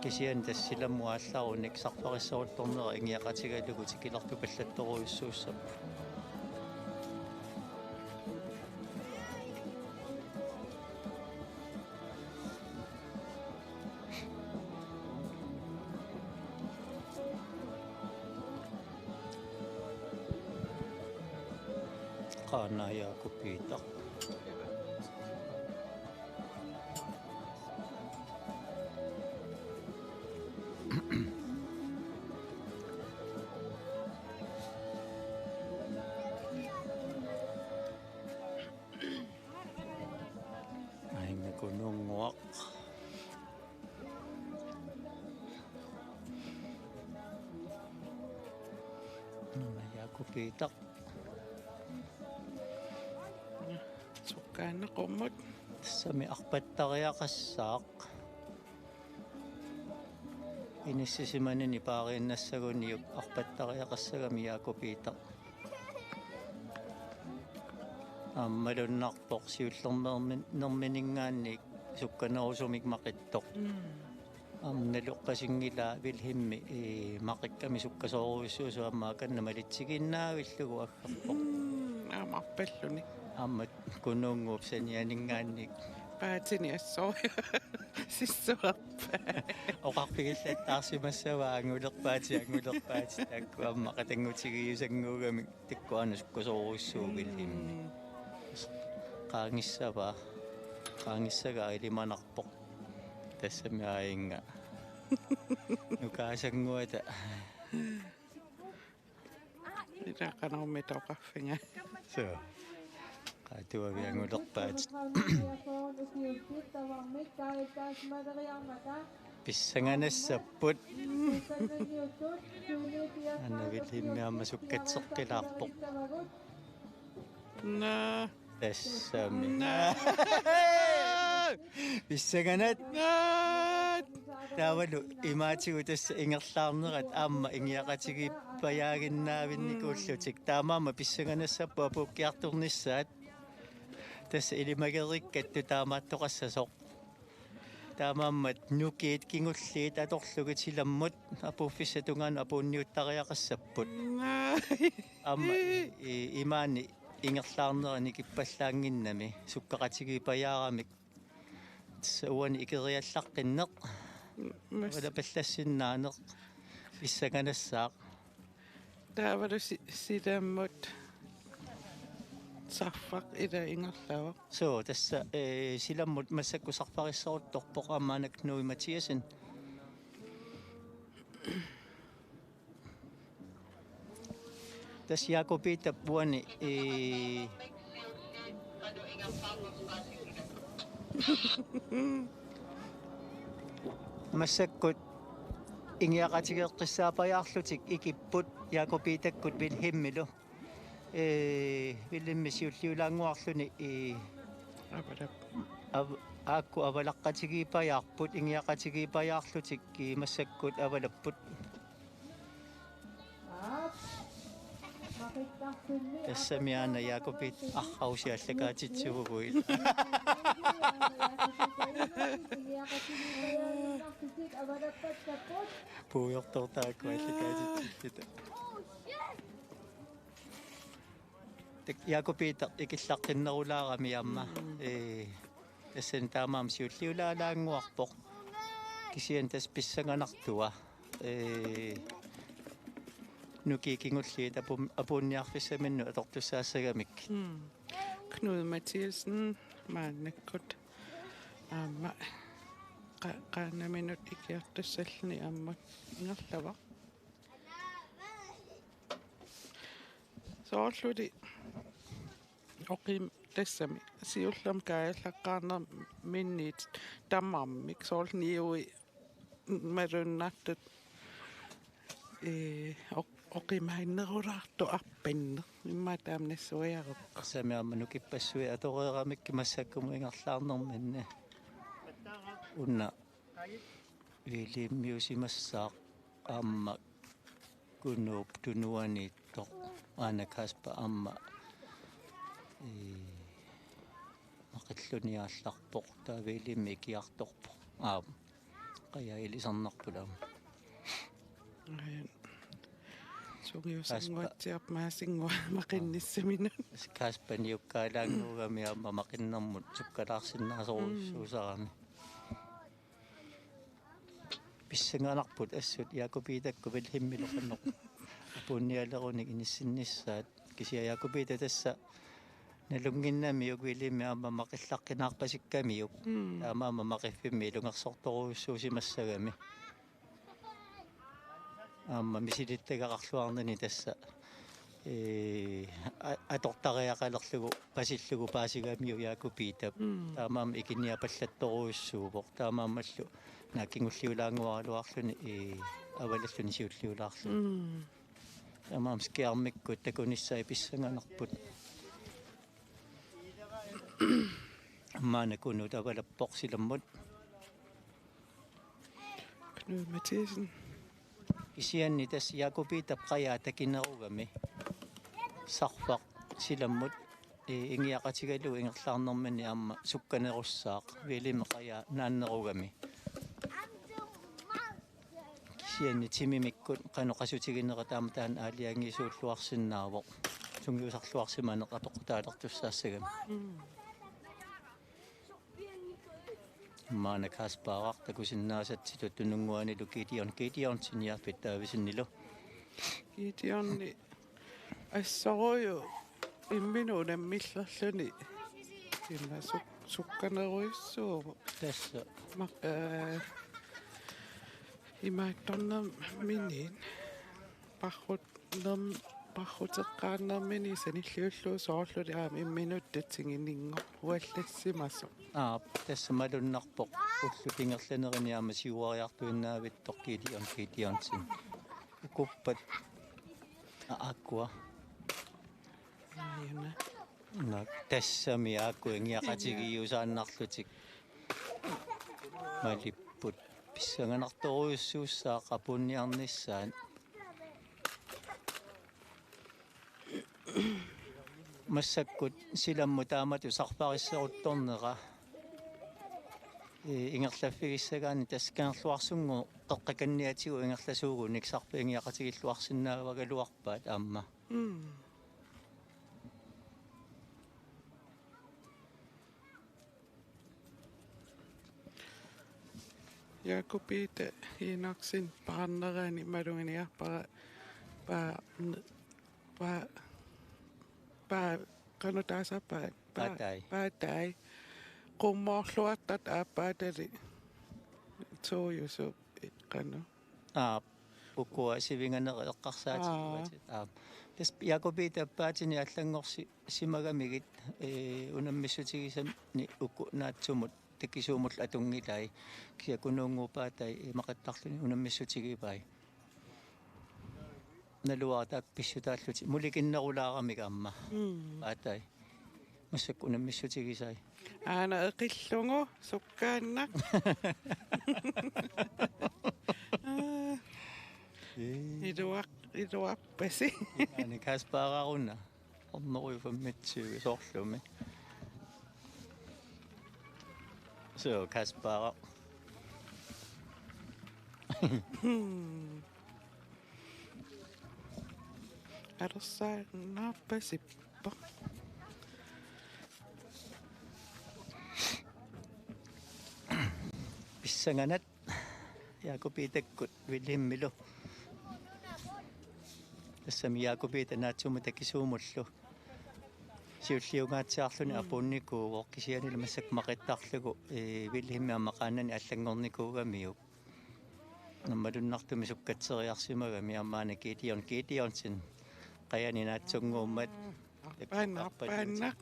кисиан тассиламмуаалларуник сарпарissорутторнера ингиақатигалугу тикиларту паллатторуйуссууссап qaanaayaakupiitaq aingakununguaq naayaakupiitaq Sukkaanaqormut. Tassami arpattariaqassaaq inississimanini paariinnassaguniup arpattariaqassagami yaakupiitaq аммалуннарпоқ сиуллернерминингаанник сукканерусумик мақиттоқ амналуққасингила вилхимми мақикками суккасооруйуссуусу аммаа каннамалитсигиннаавиллугу аггерпоқ Aamarpalluni. аммат кунуунгууп санианингаанник Paatini assoo. Sissuarpa. Oqarpigillattaarsimassava angullerpaati taakku amma qatanngutigiusangugami tikkuana sukkusoruissuugillimmi qaangissaga ilimanarpoq tassami aayinga nukaasanguata Ida qanormi toqarfinga. so qaatuaviangullerpaati pissanganassapпут аннавилиммиамма суккатсеққилаарпоқ Na. тассами писсаганат Na. таавалу имаатигу тасса ингерлаарнерат аама ингиақатигиппаяагиннаавинникууллутик таамаама писсаганассаппа пуккиартурниссаат тасса илимагериккатту таамааттоқассасоқ таамааммат нукиит кингуллиит аторлугутиламмут апуффиссатунгаана апуунниуттариақассаппут Na. аама имаани ингерлаарнерани киппаллаангиннами суккақатигипаяарамик сауани икериаллаққиннеқ вала паллассиннаанеқ писсаганассаақ Taavalu sidammut sarfaq ila ingerlava. so тасса силаммут массаккусарпариссорутторпоқ аамаанак нуи матиасен тас якобита пуани массаккут ингиақатигеэққиссаапаяарлутик икиппут якобитаккут вилхиммилу вилиммисиуллиулаангуарлуни Abada. аакку авалаққатигипаяарпут ингиақатигипаяарлутик массаккут авалаппут тассамиана якобит арраусиаллакаатитсугугуи пуйортортааккуаллакаатитсита так якобита икиллаққиннерулаарами амма тассани таамаам сиуллиулаалаангуарпоқ кисиан тас писсанганартуа нукикингуллиит апуунниарфиссаминну атортуссаассагамик Knud Mathiasen maannakkut aamma qaanaminut ikiartussallni aammat ingerlava. Soorludi oqim tassami siullam kaallaqqaarner minniit tammarmik soorlniui marunnartut oqimainnerulaartu arpinner imma taamnassuiarup самиама нукиппассуи атореерамикки массаккуму ингерлаарнерманна унна вилиммиусимассаақ аама кунууп тунуанииттоқ аанакаспа аама мақиллуниаалларпоқ таавилимми икиарторпоқ қаяилисарнарпулам Sugiusanguatsiap maasingua maqinnissamina. каспаниуккаалаангуугами аама мақиннэрмут суккалаарсиннаасоруссуусарами писсангаанарпут ассут якобитакку вилхиммилоқанноқ апуунниалеруник иниссиннissaат кисия якобита тасса налунгиннами угвилимми аама мақиллаққинаарпасиккамиук таамаама мақиффимми илунгерсорторуссуусимассагами аама мисилиттагақарлуарнани тасса атортариақалерлугу пасиллугу паасигамиу якупитап таамаама икинниапаллатторуйуссуупоқ таамаамаллу нааккингуллиулаангуаралуарлуни авалаллуни сиуллиулаарлу таамаам скиармиккут такуниссаа писсанганарпут аммаана куну тавалаппоқ силаммут Knud Mathiasen. исианни тас якупитап қаyaa такинеругами сарфақ силаммут ингиақатигалу ингерлаарнэрмани аама сукканеруссаақ вилиме қаyaa нааннеругами кисианни тимимиккут қаноқасутигиннера таама таан аалиангисууллуарсиннаавоқ сунгиусарлуарсиманеқ атоқутаалертуссаассагами Maana kaspaaraqtakusinnaasatsi tununguanilu Gideon Tiniarpittaavisinnilu. Gideonni ассаруйу имминуунаммиллерлүни имма сукканеруйссууву Tässä имааттарнам минин паррутеққааннэрмини саниллиуллуу соорлули аама имминуттатсигиннингор уаллассимасо tässä malunnarpoq ullutiingerlaneriniaama siuariartuinnaavittoq Gideonsin ukuppat aakkua аина no tassami aakkuingiaqatigiusaannarlutik malipput pissanganartoruissuussaa qapunniarnissaan massakkut silammu taamatu sarparisseruttornera ingerlaffigissagaani tasskanerluarsungu toqqakanniatigu ingerlasuugunik sarpiingiaqatigilluarsinnaavagaluarpaat aamma Jakobite inaksin paranneraani malunginiarpara pa kanutaasapa paatai qummoorluartat aappaatali tuujusu qanu ukua sivinganeri eqqarsaatigut tas Jakobite appaatini allangorsi simagamigit unammissutigisam ni ukku naatsumut tikisuumul atungilai kiakunuunguupaatai maqattarluni unammissutigipai naluartaak pissutaalluti mulikinnerulaaramik amma paatai massakku unammissutigisai aana eqillungu sukkaannak iluarpasi ani kaspaararunna orneruyufammitsiugi soorlumi so kaspaara arsaannaarpasippa pissanganat Jakobitakkut villimmilu тассами Jakobita naatsuma takisuumullu siulliungaatsiarluni apunnikuu kisianila massak maqittarlugu villimmiammaqaannani аллангорникуугамиук наммалуннартуми суккатсериарсимагами амаана Gideonsin qayani naatsunguummat аппаанна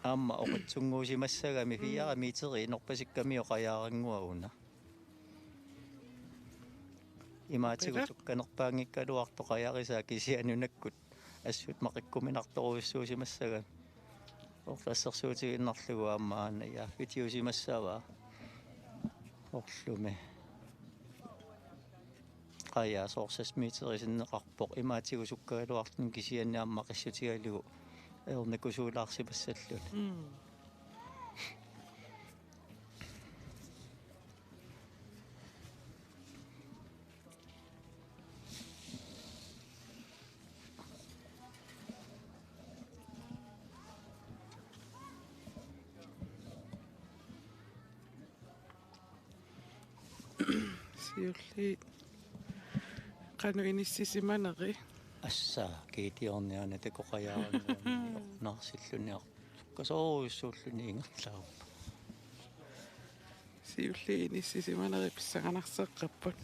аама оқутсунгуусимассагами фиарами итериинерпасикками оқаяарангуагуна имаатигутукканерпаангиккалуарто қаяриsaa кисианунаккут ассут мақиккуминарторуиссуусимассага орлассерсуутигиннарлугу аамаана я витиусимассава орлуми qaya soorsassmiiterisinnеқарпоқ имаатигусуккагалуарлун кисианнаамма қиссутигалугу ерникусуулаарсипассаллут сиулли qanu inissisimанери ассаа Gideonniana такоқаяарангуунни нарсиллуниар касооруйуссууллуни ингерлаарпа сиулли inissisimанери писсаганарсеққаппут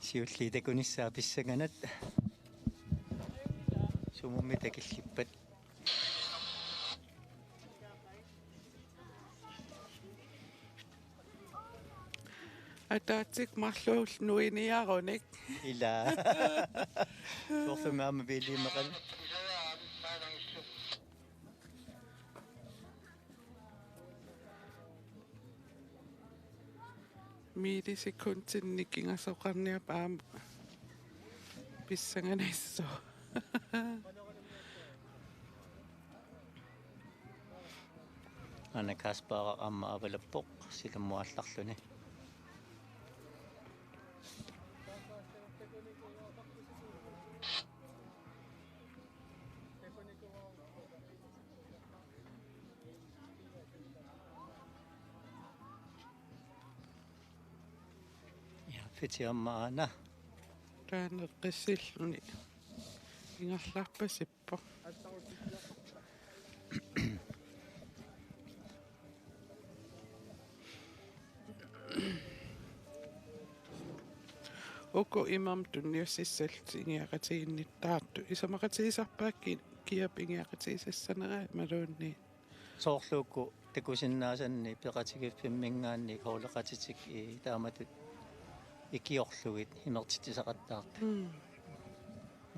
сиулли такунissaa писсаганат сумумми такиллиппат атаатсик марлуул нуиниаруник ила сорсумаама вилимеқал милисекундтинник ингасоқарниап аама писсаганассо ана каспара амма авалаппоқ силаммуалларлуни fitiammaana Taaneqqissilluni ingerlarpasippo Uko imam tunniussissalti ingiaqatiinnittaartu isamaqatiisarpaakki kiap ingiaqatiisassanera maluunni soorluukku takusinnaasanni peqatigiffimminggaanni koorleqatitik taamatut ikiorlugit imertitisaqattaarta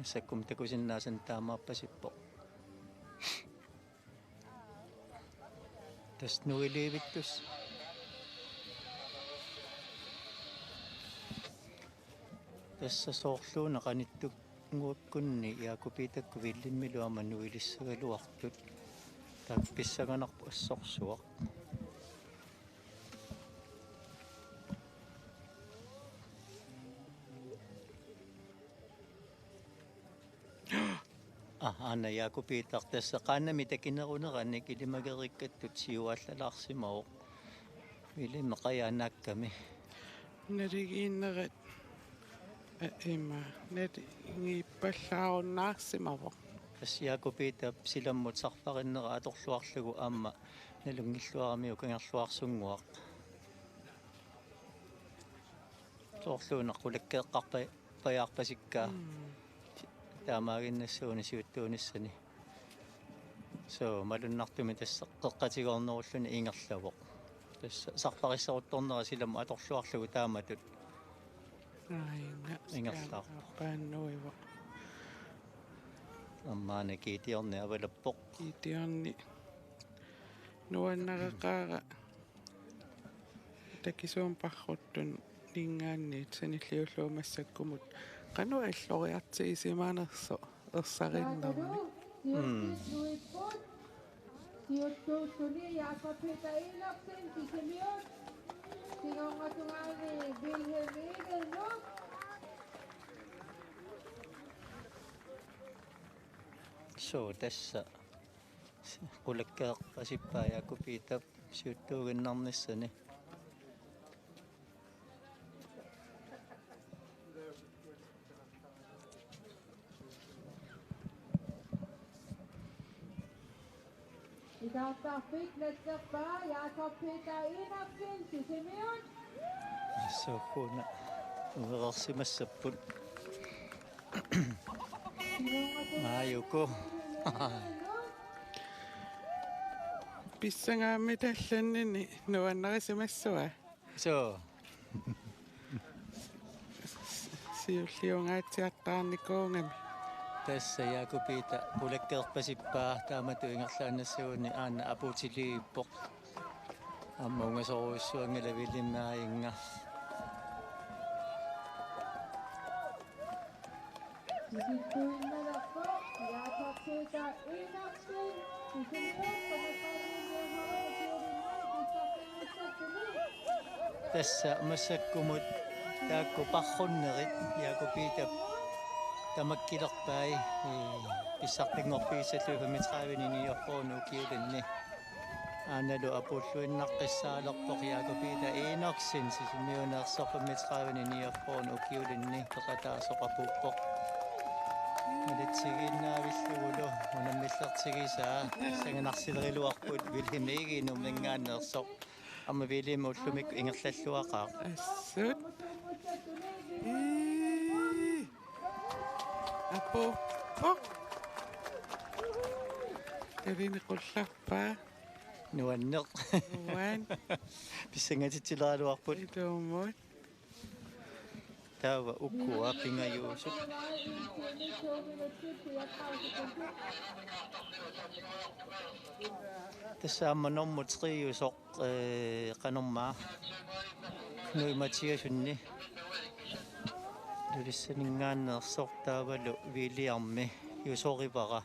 sakkum takusinnaasan taamaappasippo tas nuiliivittus tässä soorluuna qanittuk nguutkunni iaakupiitakku villimmiluama nuilissagaluartut taappissaganarpu assorsuaq Anna Jakobitar tässä kannami takinerunerani kilimagerikkatut siuallalaarsimaoq villimmeqayaanakkami naligiinnerat ima nat ngiippallaarunnaarsимavo tas Jakobita silammut sarfarinnera atorluarlugu aamma nalungilluaramiu kangerluarsunguaq soorluuneqqulakkeeqqarpa pajaarpasikkaa taamaaginnassuuni siuttuunissani so malunnartumi tassa qeqqatigornerulluni ingerlavuq tassa sarfarissaruttornera silammu atorluarlugu taamatut ingerlaarpu paannuivo ammaana kiitiorni avalappoq kiitiorni nuannaqaqaaqa takisuumparruttun ningaanniit sanilliulluumassakkumut qanu alloriartiisimaanerso ersarinnermi Siuttuussuni Jakob-Peter Enoksen, Kisemiot, Singongatungaani Wilhelm Edelno, so tässä qulakkeeqqasippaa Jakobita siuttuuginnarnissani Idaartarpit Letserpaa Jakob-Peter Enoksen, Kisemiot, so kuna uerersimassapput maayuku pissangaammi tallannini nuannarisimassua so siulliungaatsiartaarnikuungami tässä Jakobita qulakkeerpasippaa taamatu ingerlaannassuuni aana aputiliippoq ammungasoruissuangala villimmaayinga Sisittuinnalerpo Jakob-Peter Enoksen, Kisemiot, tässä massakkumut taakku parrunnerit Jakobita tamakkilerpai pissarpingorpiissalluufamitraavini niorpoonu aanalu apulluinnaqqissaalerpoq Jakobita Enoksen sisimiuneersorpamitraavini niorpoonu kiulinni peqataasoqapuuppoq Maltsigiinnaavillugulu unammillertigisaa sanganarsileriluarput Wilhelm Eginum mingaanneersoq amma Wilhelm ullumik ingerlalluaqaaq assut apuppoq eriniqullarpaa nuanneq uan pissangatitsileraluarput ituumut taava ukkua pingajuusut tässä amma normutriusoq qanormaa nuimatiasunni lulissaningaanneersoq taavalu viiliarmi yusorivara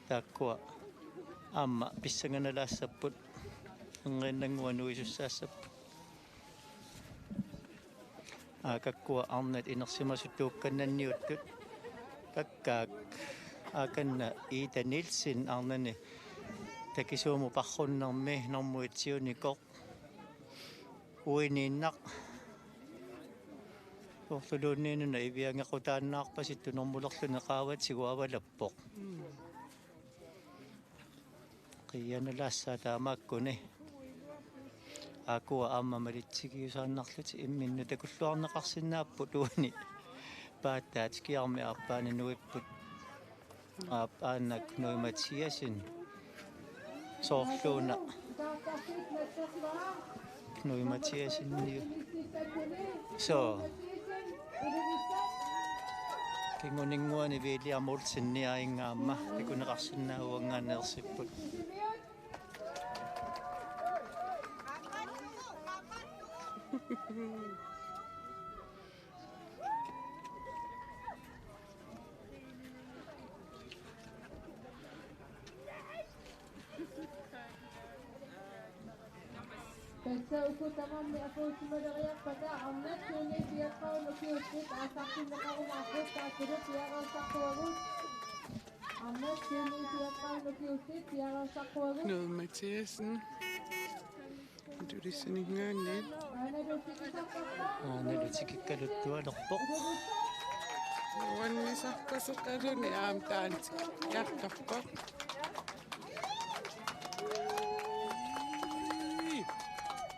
taakkua amma pissanganalaassaput ngennanguanuisussaassaput akakkua arnat inersimasuttuukkannanniuttut kakkaak akanna Ida Nielsen arnani takisuumu parrunnermi normuitsiunikoq uininnaq uorluluunniinuna iviangequtaannaarpasittu normulorluni qaavatsigu avalappoq qiyanulaasaa taamaakkuni akua amma malitsigiusaannarluti imminnu takulluarneqarsinnaapput uuni paattaat kiarmi arpaani nuipput aannak Nui Mathiasin soorluuna Nui Mathiasinniu so kinguninguani viiliarmulsinniaingaamma tikuneqarsinnauangaaneersipput Pensa uku tamam ni ako sumadariyak pada amnet yun siya ka nakiusip asakin na ka umapot kasurot siya ka sa kuwarot amnet yun siya ka nakiusip siya ka sa kuwarot Nui Mathiasen. Tulisinningaanniit. ana do sikisa ka aanalutikikaluttualerpoq Nuannisarpasuqaluni aamtaantik yartarpoq.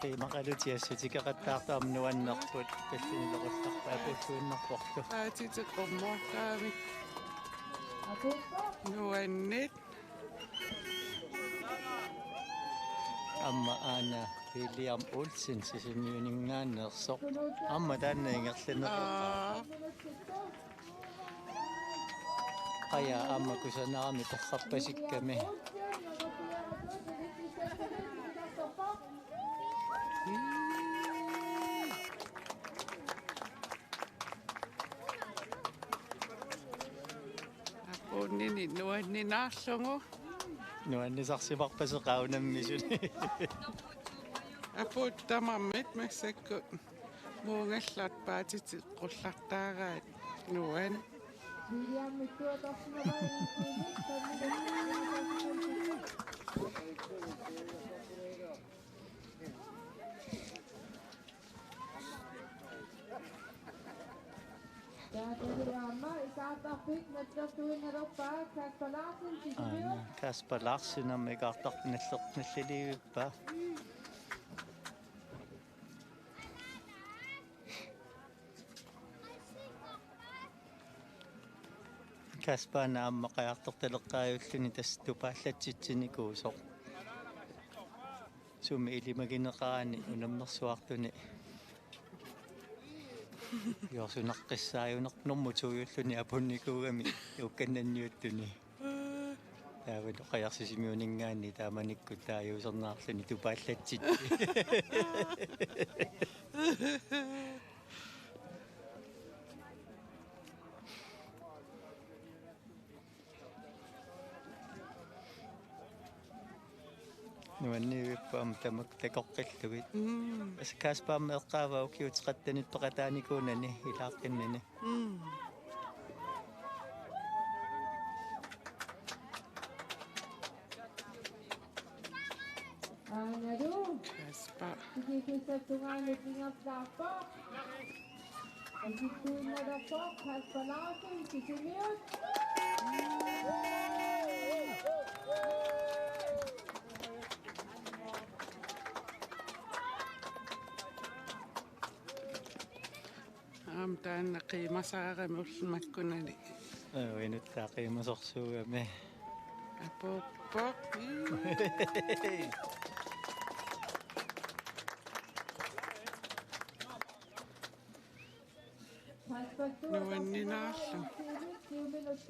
qiimaqalutiassutikeqattaartaam nuannerput tallinequllarpaapulluinnerporlu Aatitiqormuartaamik ako po nuannit. amma aana William Olsen sisimmiuningaanneersoq amma taannaingerluneq qaya amma kusanaarmi torrappasikkami Apunnini nuanninaarlungu. nuannisarsimarpaseqaunammisuni Aput tamammit massakkut muungallat paatitiqqullartaagaat nuan. William itu atas nama Jadi lama ikatapik nagtatuin na raw pa kagpalasin si Julio. Kasper Larsen am iqartarnallernerliliivippa Kaspaana amma qajartortaleqqaajulлuni tastupaallatsitsinikuusoq sumi ilimagineqaani unammersuartuni Jorsunaqqissaajunernermutuujulluni apunnikuugami ukkannanniuttuni taavanu qajarsisimiuningaanni taamanikku taajusernаарluni tupaallatsit nuanniivippaam tamak takoqqillugit Kaspaamma eqqaava ukiuteqattanippeqataanikuunani ilaaqqinnani Nado, Kasper. sige sa tungan at ingat dapat. Ang ito na dapat, kagpalasin si Julio. Aamtaanna qiimasaarami ullumakkunani. Uinuttaaqiimasorsuugami Apuppoq. Nuanninaarlu. 2 minutes.